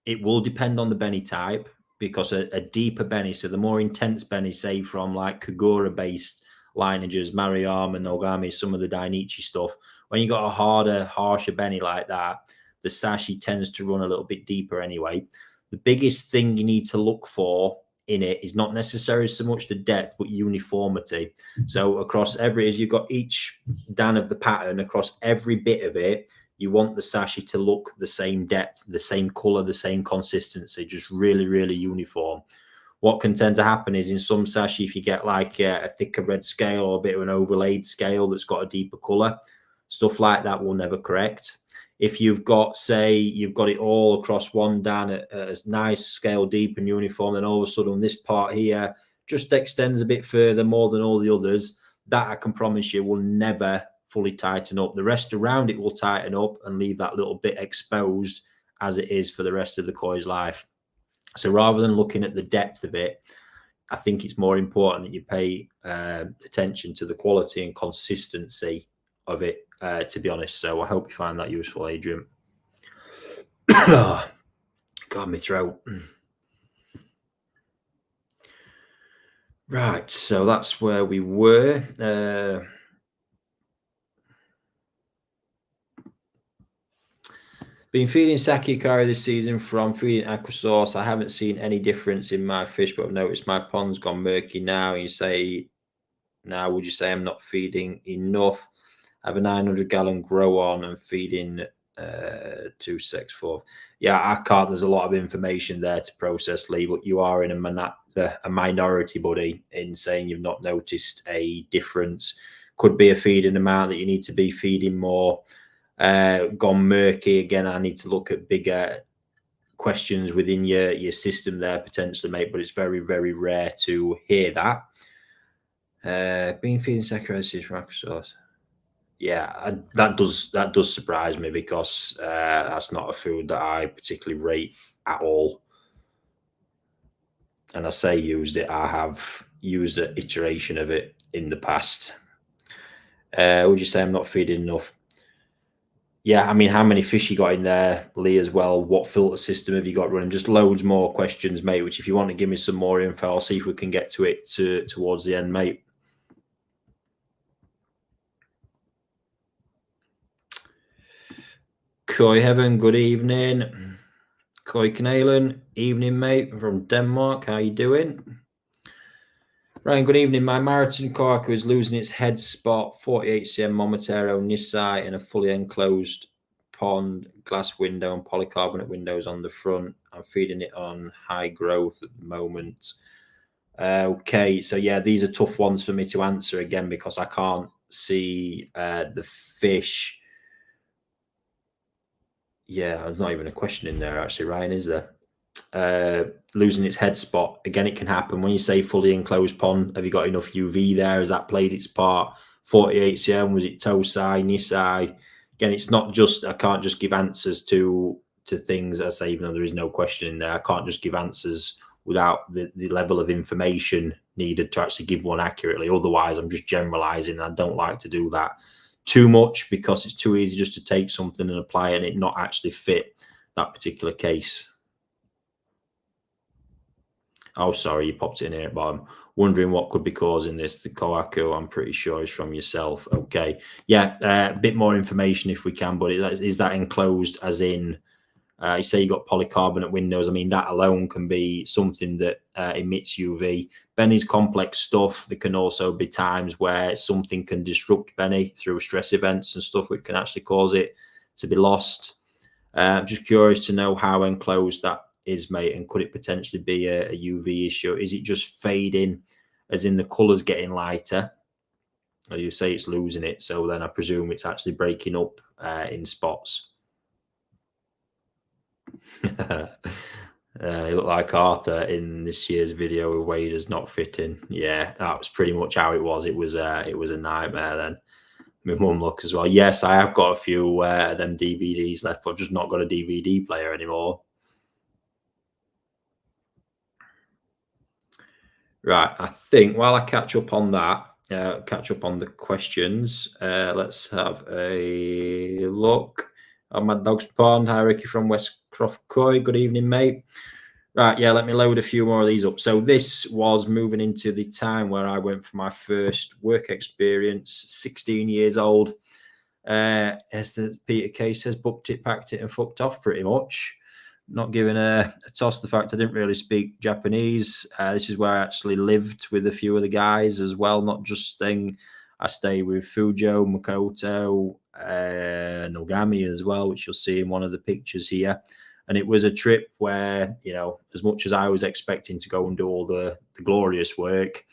A: it will depend on the Benny type, because a deeper Benny, so the more intense Benny, say from like Kagura-based lineages, Maruyama, Nogami, some of the Dainichi stuff, when you got a harder, harsher Benny like that, the sashi tends to run a little bit deeper anyway. The biggest thing you need to look for in it is not necessarily so much the depth, but uniformity. So across as you've got each dan of the pattern, across every bit of it, you want the sashi to look the same depth, the same color, the same consistency, just really, really uniform. What can tend to happen is in some sashi, if you get like a thicker red scale or a bit of an overlaid scale that's got a deeper color, stuff like that will never correct. If you've got, say, you've got it all across one dan at a nice scale, deep and uniform, then all of a sudden this part here just extends a bit further, more than all the others, that I can promise you will never fully tighten up. The rest around it will tighten up and leave that little bit exposed as it is for the rest of the koi's life. So rather than looking at the depth of it, I think it's more important that you pay attention to the quality and consistency of it, to be honest. So I hope you find that useful, Adrian. God, my throat. Right, so that's where we were. Been feeding sake curry this season from feeding aqua sauce. I haven't seen any difference in my fish, but I've noticed my pond's gone murky now. Would you say I'm not feeding enough? I have a 900-gallon grow on and feeding 264. Yeah, I can't. There's a lot of information there to process, Lee, but you are in a minority, buddy, in saying you've not noticed a difference. Could be a feeding amount that you need to be feeding more. Gone murky again. I need to look at bigger questions within your system there potentially, mate, but it's very, very rare to hear that. Being feeding saccharose from aqua sauce. Yeah, that does surprise me, because that's not a food that I particularly rate at all. And I say used it, I have used an iteration of it in the past. Would you say I'm not feeding enough? Yeah, I mean, how many fish you got in there, Lee, as well? What filter system have you got running? Just loads more questions, mate, which if you want to give me some more info, I'll see if we can get to it towards the end, mate. Koi Heaven, good evening. Koi Canalen, evening, mate, from Denmark. How you doing? Ryan, good evening. My Maitan cour is losing its head spot, 48 cm Momotaro Nisai, and a fully enclosed pond, glass window, and polycarbonate windows on the front. I'm feeding it on high growth at the moment. Okay, so yeah, these are tough ones for me to answer again because I can't see the fish. Yeah, there's not even a question in there actually, Ryan, is there? Losing its head spot. Again, it can happen. When you say fully enclosed pond, have you got enough UV there? Has that played its part? 48 cm, was it Tosai, Nisai? Again, it's not just, I can't just give answers to things. I say, even though there is no question in there, I can't just give answers without the level of information needed to actually give one accurately. Otherwise, I'm just generalizing. I don't like to do that too much because it's too easy just to take something and apply it and it not actually fit that particular case. Oh, sorry, you popped it in here at bottom. Wondering what could be causing this. The coaco, I'm pretty sure, is from yourself. Okay. Yeah, a bit more information if we can, but is that enclosed as in, you say you got polycarbonate windows. I mean, that alone can be something that emits UV. Benny's complex stuff. There can also be times where something can disrupt Benny through stress events and stuff, which can actually cause it to be lost. I'm just curious to know how enclosed that is, mate, and could it potentially be a UV issue? Is it just fading, as in the colours getting lighter? Or you say it's losing it, so then I presume it's actually breaking up in spots. You look like Arthur in this year's video with waders not fitting. Yeah, that was pretty much how it was. It was a nightmare then. My mum look as well. Yes, I have got a few of them DVDs left, but I've just not got a DVD player anymore. Right, I think while I catch up on that, catch up on the questions, let's have a look. My Dog's Pond. Hi, Ricky from West Croft Coy. Good evening, mate. Right, yeah, let me load a few more of these up. So this was moving into the time where I went for my first work experience, 16 years old. As the Peter K says, booked it, packed it, and fucked off pretty much. Not giving a toss the fact I didn't really speak Japanese. This is where I actually lived with a few of the guys as well, not just staying. I stayed with Fujo, Makoto, Nogami as well, which you'll see in one of the pictures here. And it was a trip where, you know, as much as I was expecting to go and do all the glorious work,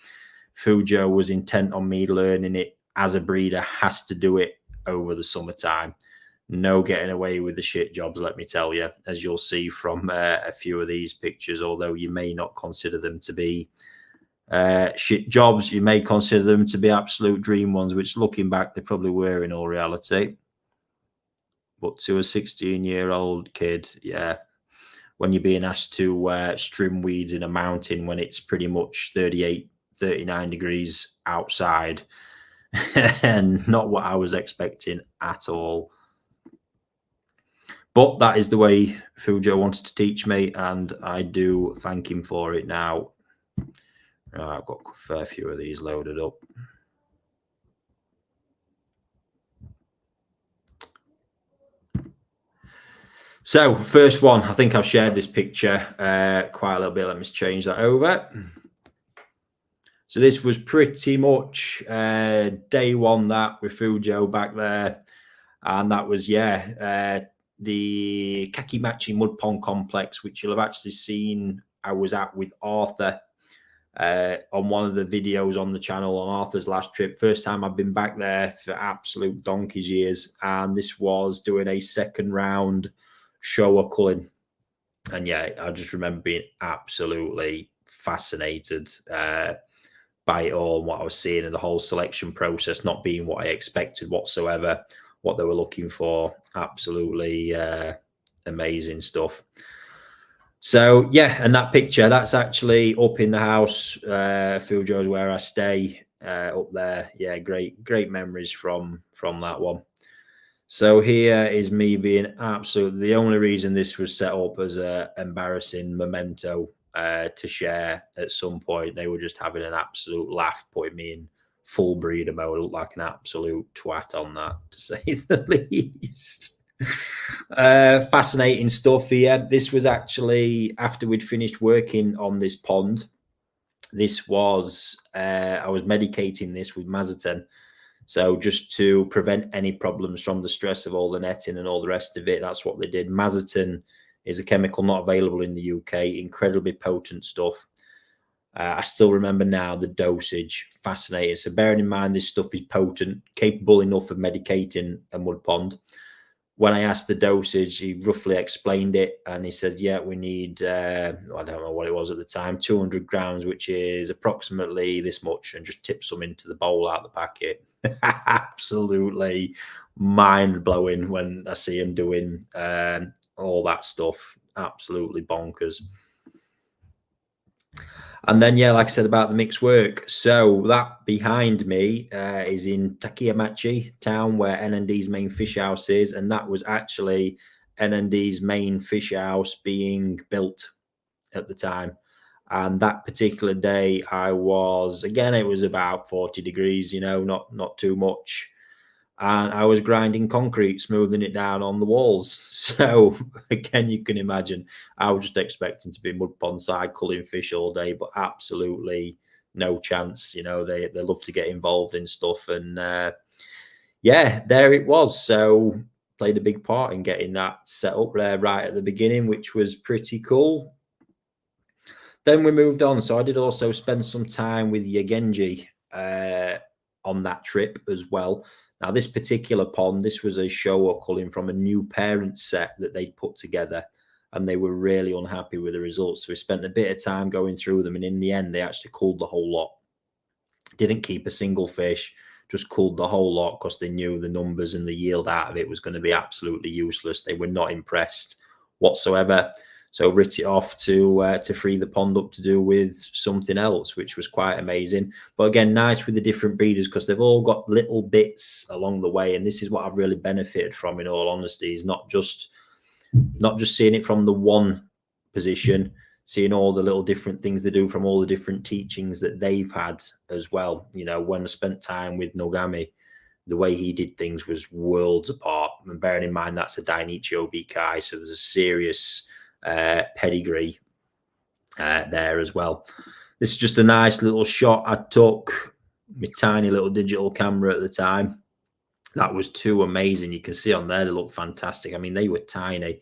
A: Fujo was intent on me learning it as a breeder, has to do it over the summertime. No getting away with the shit jobs, let me tell you, as you'll see from a few of these pictures. Although you may not consider them to be shit jobs, you may consider them to be absolute dream ones, which looking back, they probably were in all reality. But to a 16-year-old kid, yeah, when you're being asked to trim weeds in a mountain when it's pretty much 38, 39 degrees outside, and not what I was expecting at all. But that is the way Fujo wanted to teach me, and I do thank him for it now. I've got a fair few of these loaded up. So, first one, I think I've shared this picture quite a little bit. Let me change that over. So this was pretty much day one that with Fujo back there. And that was, the Kakimachi Mud Pond Complex, which you'll have actually seen I was at with Arthur on one of the videos on the channel on Arthur's last trip. First time I've been back there for absolute donkey's years. And this was doing a second round show culling. And yeah, I just remember being absolutely fascinated by it all and what I was seeing, and the whole selection process not being what I expected whatsoever, what they were looking for. Absolutely amazing stuff. So yeah, and that picture, that's actually up in the house. Fujo is where I stay up there. Yeah, great memories from that one. So here is me being absolutely, the only reason this was set up as a embarrassing memento to share at some point. They were just having an absolute laugh, putting me in full breeder mode. I looked like an absolute twat on that, to say the least. Fascinating stuff here. This was actually after we'd finished working on this pond. This was I was medicating this with Maitan, so just to prevent any problems from the stress of all the netting and all the rest of it. That's what they did. Maitan is a chemical not available in the UK. Incredibly potent stuff. I still remember now the dosage. Fascinating. So bearing in mind this stuff is potent, capable enough of medicating a mud pond. When I asked the dosage, he roughly explained it, and he said, yeah, we need, I don't know what it was at the time, 200 grams, which is approximately this much, and just tip some into the bowl out of the packet. Absolutely mind-blowing when I see him doing all that stuff. Absolutely bonkers. And then, yeah, like I said about the mixed work. So that behind me is in Takayamachi town, where NND's main fish house is. And that was actually NND's main fish house being built at the time. And that particular day I was, again, it was about 40 degrees, you know, not too much. And I was grinding concrete, smoothing it down on the walls. So again, you can imagine, I was just expecting to be mud pond side culling fish all day, but absolutely no chance. You know, they love to get involved in stuff, and yeah, there it was. So played a big part in getting that set up there right at the beginning, which was pretty cool. Then we moved on. So I did also spend some time with Yagenji on that trip as well. Now, this particular pond, this was a showa culling from a new parent set that they'd put together, and they were really unhappy with the results. So we spent a bit of time going through them, and in the end, they actually culled the whole lot. Didn't keep a single fish, just culled the whole lot because they knew the numbers and the yield out of it was going to be absolutely useless. They were not impressed whatsoever. So writ it off to free the pond up to do with something else, which was quite amazing. But again, nice with the different breeders because they've all got little bits along the way, and this is what I've really benefited from. In all honesty, is not just seeing it from the one position, seeing all the little different things they do from all the different teachings that they've had as well. You know, when I spent time with Nogami, the way he did things was worlds apart. And bearing in mind that's a Dainichi Obikai, so there's a serious pedigree there as well. This is just a nice little shot I took, my tiny little digital camera at the time. That was too amazing. You can see on there they look fantastic. I mean, they were tiny.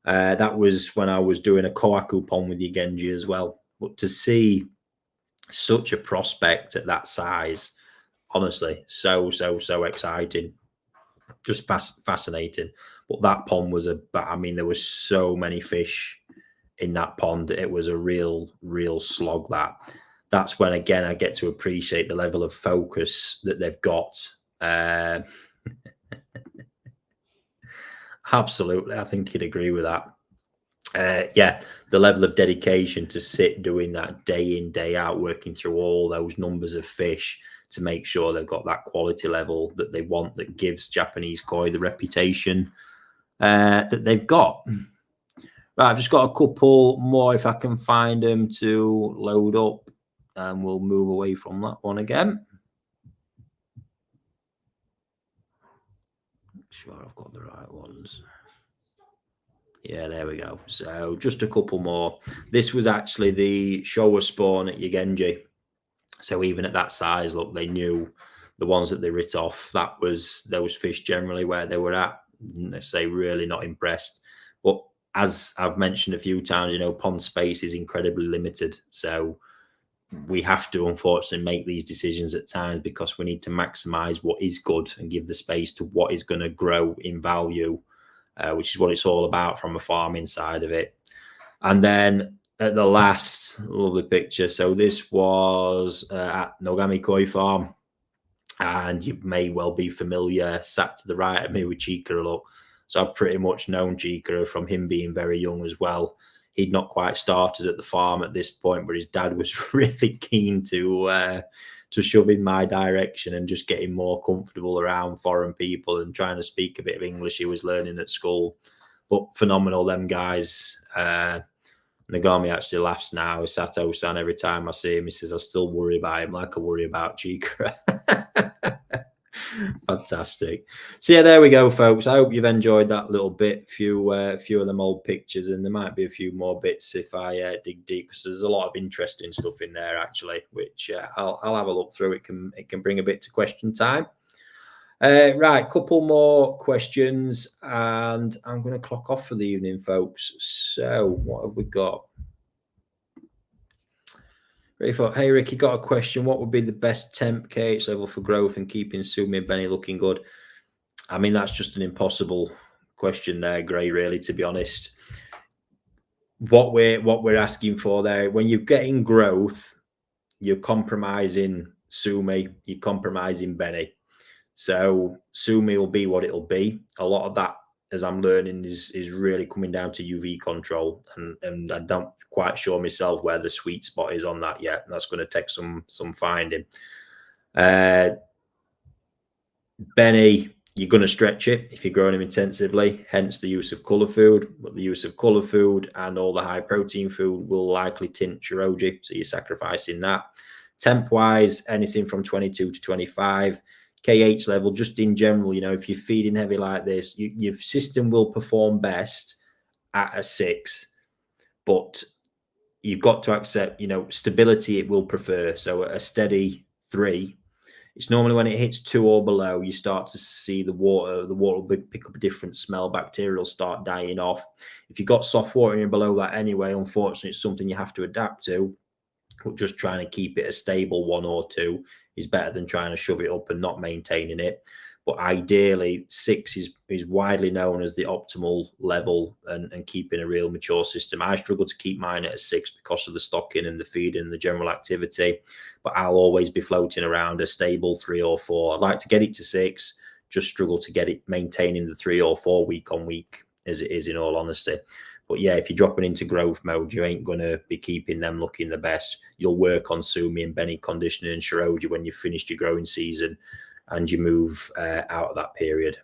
A: That was when I was doing a koaku pond with Yagenji as well. But to see such a prospect at that size, honestly, so exciting. Just fascinating. But that pond was I mean, there were so many fish in that pond. It was a real slog. That's when, again, I get to appreciate the level of focus that they've got. Absolutely. I think you'd agree with that. Yeah, the level of dedication to sit doing that day in, day out, working through all those numbers of fish to make sure they've got that quality level that they want, that gives Japanese koi the reputation that they've got. Right, I've just got a couple more if I can find them to load up, and we'll move away from that one again. Make sure I've got the right ones. Yeah, there we go. So just a couple more. This was actually the Showa spawn at Yagenji. So even at that size, look, they knew the ones that they writ off. That was those fish generally where they were at. They say really not impressed. But as I've mentioned a few times, you know, pond space is incredibly limited. So we have to unfortunately make these decisions at times because we need to maximize what is good and give the space to what is going to grow in value, which is what it's all about from a farming side of it. And then at the last lovely picture, so this was at Nogami Koi Farm, and you may well be familiar, sat to the right of me with Chikara, look. So I've pretty much known Chikara from him being very young as well. He'd not quite started at the farm at this point, but his dad was really keen to shove in my direction and just getting more comfortable around foreign people and trying to speak a bit of English he was learning at school. But phenomenal, them guys. Nagami actually laughs now. Sato-san, every time I see him, he says, I still worry about him like I worry about Chikara. Fantastic. So yeah, there we go, folks. I hope you've enjoyed that little bit. Few of them old pictures, and there might be a few more bits if I dig deep, because there's a lot of interesting stuff in there actually, which I'll have a look through. It can bring a bit to question time. Right, couple more questions, and I'm going to clock off for the evening, folks. So what have we got? Hey Ricky, got a question. What would be the best temp KH level for growth and keeping Sumi and Benny looking good? I mean, that's just an impossible question there, Gray, really, to be honest. What we're asking for there, when you're getting growth, you're compromising Sumi, you're compromising Benny. So Sumi will be what it'll be. A lot of that, as I'm learning, is really coming down to UV control, and I don't quite sure myself where the sweet spot is on that yet. That's going to take some finding. Benny, you're going to stretch it if you're growing him intensively, hence the use of colour food. But the use of colour food and all the high protein food will likely tint Shiroji, so you're sacrificing that. Temp wise, anything from 22 to 25. KH level, just in general, if you're feeding heavy like this, your system will perform best at a 6, but you've got to accept, stability it will prefer. So a steady 3. It's normally when it hits 2 or below, you start to see the water will pick up a different smell. Bacteria will start dying off. If you've got soft water in below that anyway, unfortunately, it's something you have to adapt to. But just trying to keep it a stable 1 or 2 is better than trying to shove it up and not maintaining it. But ideally, 6 is widely known as the optimal level and keeping a real mature system. I struggle to keep mine at a 6 because of the stocking and the feeding and the general activity, but I'll always be floating around a stable 3 or 4. I'd like to get it to 6, just struggle to get it maintaining the 3 or 4 week on week as it is, in all honesty. But yeah, if you're dropping into growth mode, you ain't going to be keeping them looking the best. You'll work on Sumi and Benny conditioning and Shiroji when you've finished your growing season and you move out of that period.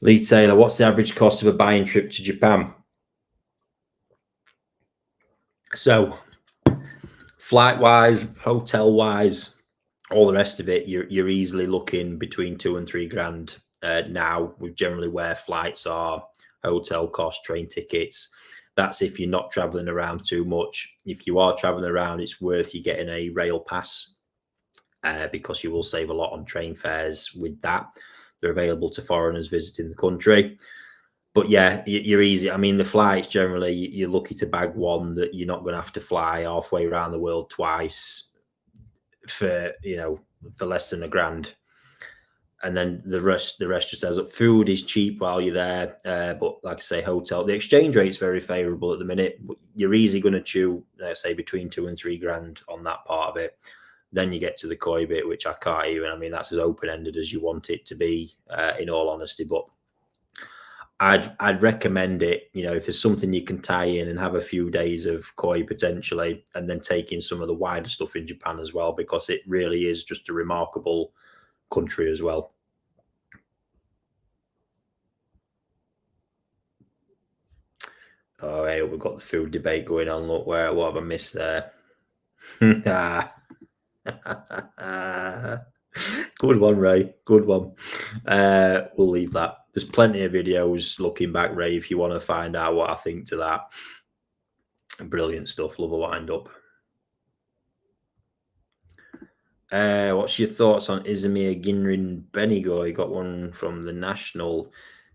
A: Lee Taylor, what's the average cost of a buying trip to Japan? So flight-wise, hotel-wise, all the rest of it, you're easily looking between 2 and 3 grand now, with generally where flights are, hotel costs, train tickets. That's if you're not traveling around too much. If you are traveling around, it's worth you getting a rail pass because you will save a lot on train fares with that. They're available to foreigners visiting the country. But yeah, you're easy. I mean, the flights generally, you're lucky to bag one that you're not going to have to fly halfway around the world twice for less than $1,000. And then the rest just adds up. Food is cheap while you're there, but like I say, hotel, the exchange rate's very favourable at the minute. You're easily going to chew, let's say, between 2 and 3 grand on that part of it. Then you get to the koi bit, which I can't even. I mean, that's as open-ended as you want it to be, in all honesty. But I'd recommend it. If there's something you can tie in and have a few days of koi potentially, and then take in some of the wider stuff in Japan as well, because it really is just a remarkable country as well. Oh, hey, we've got the food debate going on. Look, what have I missed there? Good one, Ray. Good one. We'll leave that. There's plenty of videos looking back, Ray, if you want to find out what I think to that. Brilliant stuff. Love a wind up. What's your thoughts on Izumi Ginrin Benigo? He got one from the National.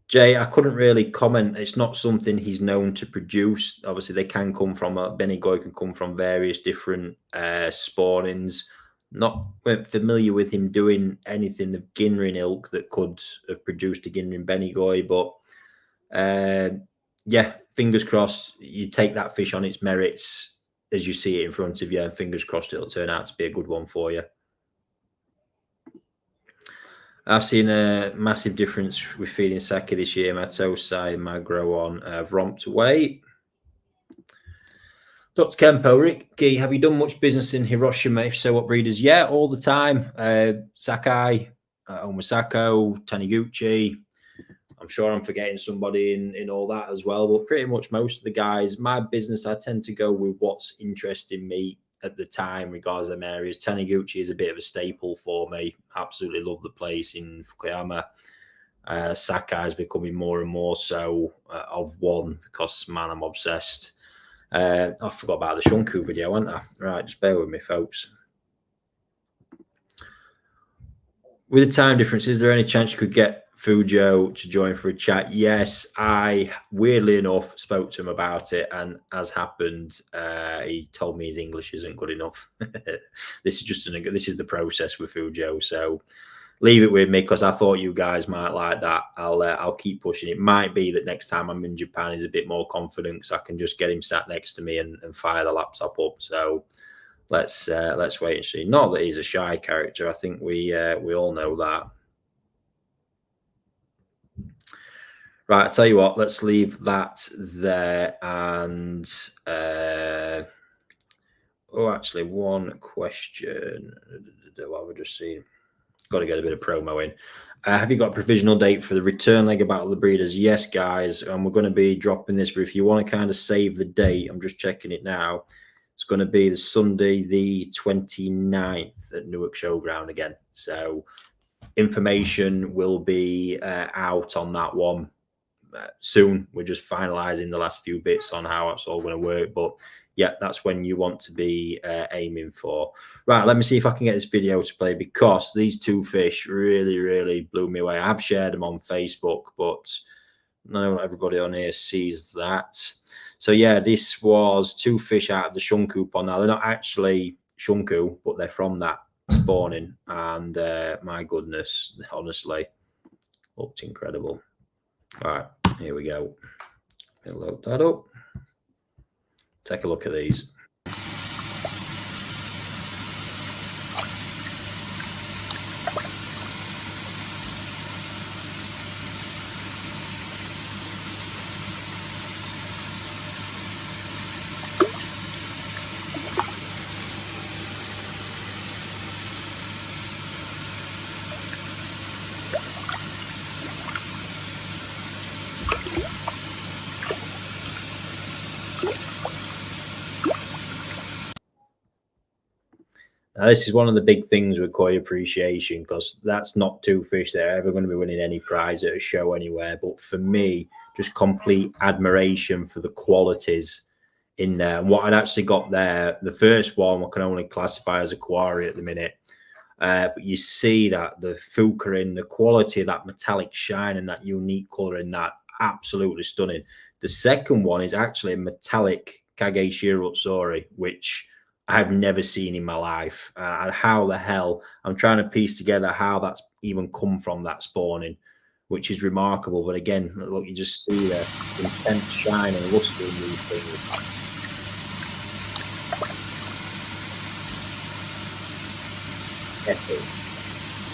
A: Jay, I couldn't really comment. It's not something he's known to produce. Obviously, they can come from Benigo can come from various different spawnings. Not familiar with him doing anything of Ginrin ilk that could have produced a Ginrin Benigoi, but yeah, fingers crossed. You take that fish on its merits as you see it in front of you, and fingers crossed it'll turn out to be a good one for you. I've seen a massive difference with feeding Saki this year. My toe side, my grow on have romped away. Dr. Kempo, Ricky, have you done much business in Hiroshima? If so, what breeders? Yeah, all the time. Sakai, Omasako, Taniguchi. I'm sure I'm forgetting somebody in all that as well, but pretty much most of the guys, my business, I tend to go with what's interesting me at the time, regardless of them areas. Taniguchi is a bit of a staple for me. Absolutely love the place in Fukuyama. Sakai is becoming more and more so of one, because, man, I'm obsessed. I forgot about the Shunku video, wasn't I? Right, just bear with me, folks. With the time difference, is there any chance you could get Fujo to join for a chat? Yes, I weirdly enough spoke to him about it, and as happened, he told me his English isn't good enough. This is the process with Fujo, so leave it with me, because I thought you guys might like that. I'll keep pushing. It might be that next time I'm in Japan, he's a bit more confident, so I can just get him sat next to me and fire the laptop up. So let's wait and see. Not that he's a shy character. I think we all know that. Right, I'll tell you what, let's leave that there. And actually, one question. What have I just seen? Got to get a bit of promo in. Have you got a provisional date for the return leg of Battle of the Breeders? Yes, guys. And we're going to be dropping this, but if you want to kind of save the date, I'm just checking it now. It's going to be the Sunday, the 29th at Newark Showground again. So information will be out on that one soon. We're just finalizing the last few bits on how it's all going to work. But yeah, that's when you want to be aiming for. Right, let me see if I can get this video to play, because these two fish really, really blew me away. I have shared them on Facebook, but not everybody on here sees that. So yeah, this was two fish out of the Shunku pond. Now, they're not actually Shunku, but they're from that spawning. And my goodness, honestly, looked incredible. All right, here we go. Load that up. Take a look at these. Now, this is one of the big things with koi appreciation, because that's not two fish that are ever going to be winning any prize at a show anywhere. But for me, just complete admiration for the qualities in there. And what I'd actually got there, the first one I can only classify as a quarry at the minute. But you see that the fukurin, the quality of that metallic shine and that unique color in that, absolutely stunning. The second one is actually a metallic Kage Shirotsuri, which I've never seen in my life. And how the hell, I'm trying to piece together how that's even come from that spawning, which is remarkable. But again, look, you just see the intense shine and luster in these things. Epic.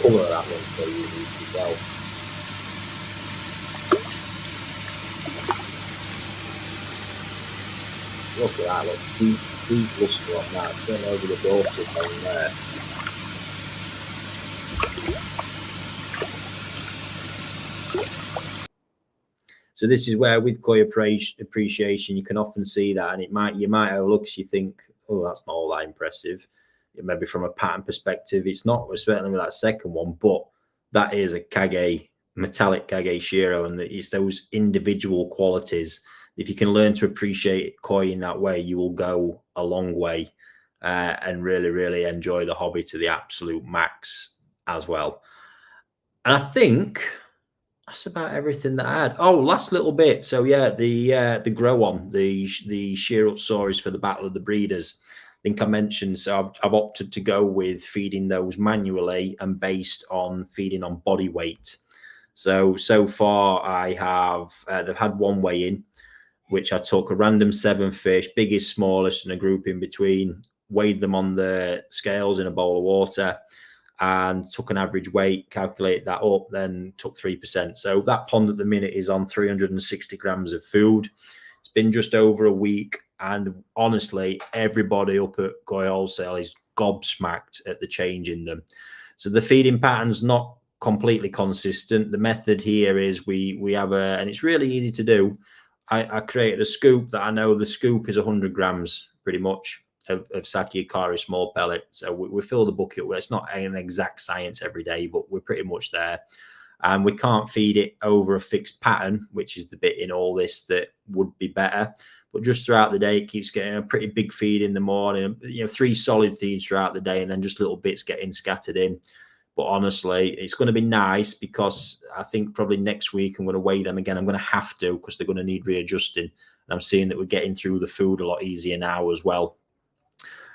A: Colour of that one so unique as well. Look at that, look, deep luster on that. Turn over the dorsal bone there. So this is where with koi appreciation, you can often see that, and you might have looks, you think, oh, that's not all that impressive. Maybe from a pattern perspective, it's not, certainly with that second one, but that is a Kage, metallic Kage Shiro, and it's those individual qualities. If you can learn to appreciate koi in that way, you will go a long way and really, really enjoy the hobby to the absolute max as well. And I think that's about everything that I had. Oh, last little bit. So yeah, the grow on, the Shirotsauris for the Battle of the Breeders. I think I mentioned, so I've opted to go with feeding those manually and based on feeding on body weight. So far I have, they've had one weigh in, which I took a random 7 fish, biggest, smallest, and a group in between, weighed them on the scales in a bowl of water, and took an average weight, calculated that up, then took 3%. So that pond at the minute is on 360 grams of food. It's been just over a week, and honestly, everybody up at Koi Wholesale is gobsmacked at the change in them. So the feeding pattern's not completely consistent. The method here is we have and it's really easy to do. I created a scoop that I know the scoop is 100 grams pretty much. of Saki Akari small pellet. So we fill the bucket. It's not an exact science every day, but we're pretty much there. And we can't feed it over a fixed pattern, which is the bit in all this that would be better. But just throughout the day, it keeps getting a pretty big feed in the morning, 3 solid feeds throughout the day, and then just little bits getting scattered in. But honestly, it's going to be nice because I think probably next week I'm going to weigh them again. I'm going to have to because they're going to need readjusting. And I'm seeing that we're getting through the food a lot easier now as well.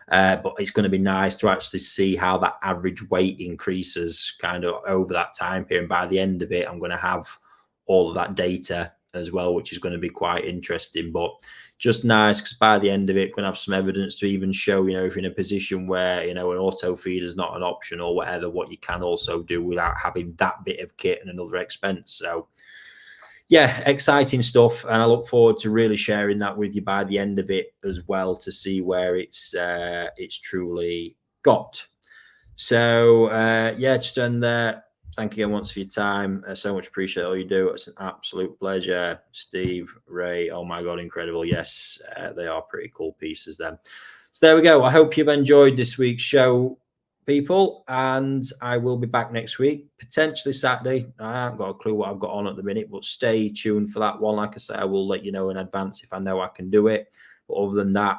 A: But it's going to be nice to actually see how that average weight increases kind of over that time period. And by the end of it, I'm going to have all of that data as well, which is going to be quite interesting. But just nice because by the end of it, we're going to have some evidence to even show, if you're in a position where, an auto feed is not an option or whatever, what you can also do without having that bit of kit and another expense. So, yeah, exciting stuff. And I look forward to really sharing that with you by the end of it as well to see where it's truly got. So, yeah, just thank you again once for your time. So much appreciate all you do. It's an absolute pleasure. Steve, Ray, oh my God, incredible. Yes, they are pretty cool pieces then. So there we go. I hope you've enjoyed this week's show, people, and I will be back next week, potentially Saturday. I haven't got a clue what I've got on at the minute, but stay tuned for that one. Like I say, I will let you know in advance if I know I can do it. But other than that,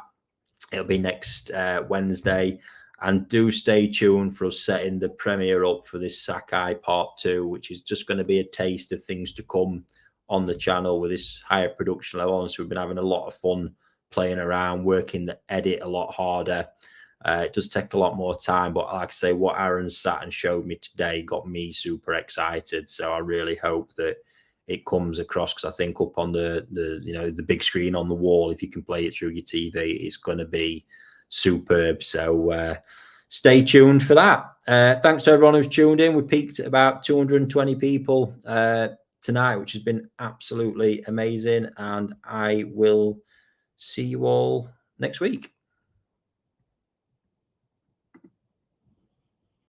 A: it'll be next Wednesday. And do stay tuned for us setting the premiere up for this Sakai Part 2, which is just going to be a taste of things to come on the channel with this higher production level. And so we've been having a lot of fun playing around, working the edit a lot harder. It does take a lot more time, but like I say, what Aaron sat and showed me today got me super excited. So I really hope that it comes across, because I think up on the big screen on the wall, if you can play it through your TV, it's going to be superb. So stay tuned for that. Thanks to everyone who's tuned in. We peaked at about 220 people tonight, which has been absolutely amazing. And I will see you all next week.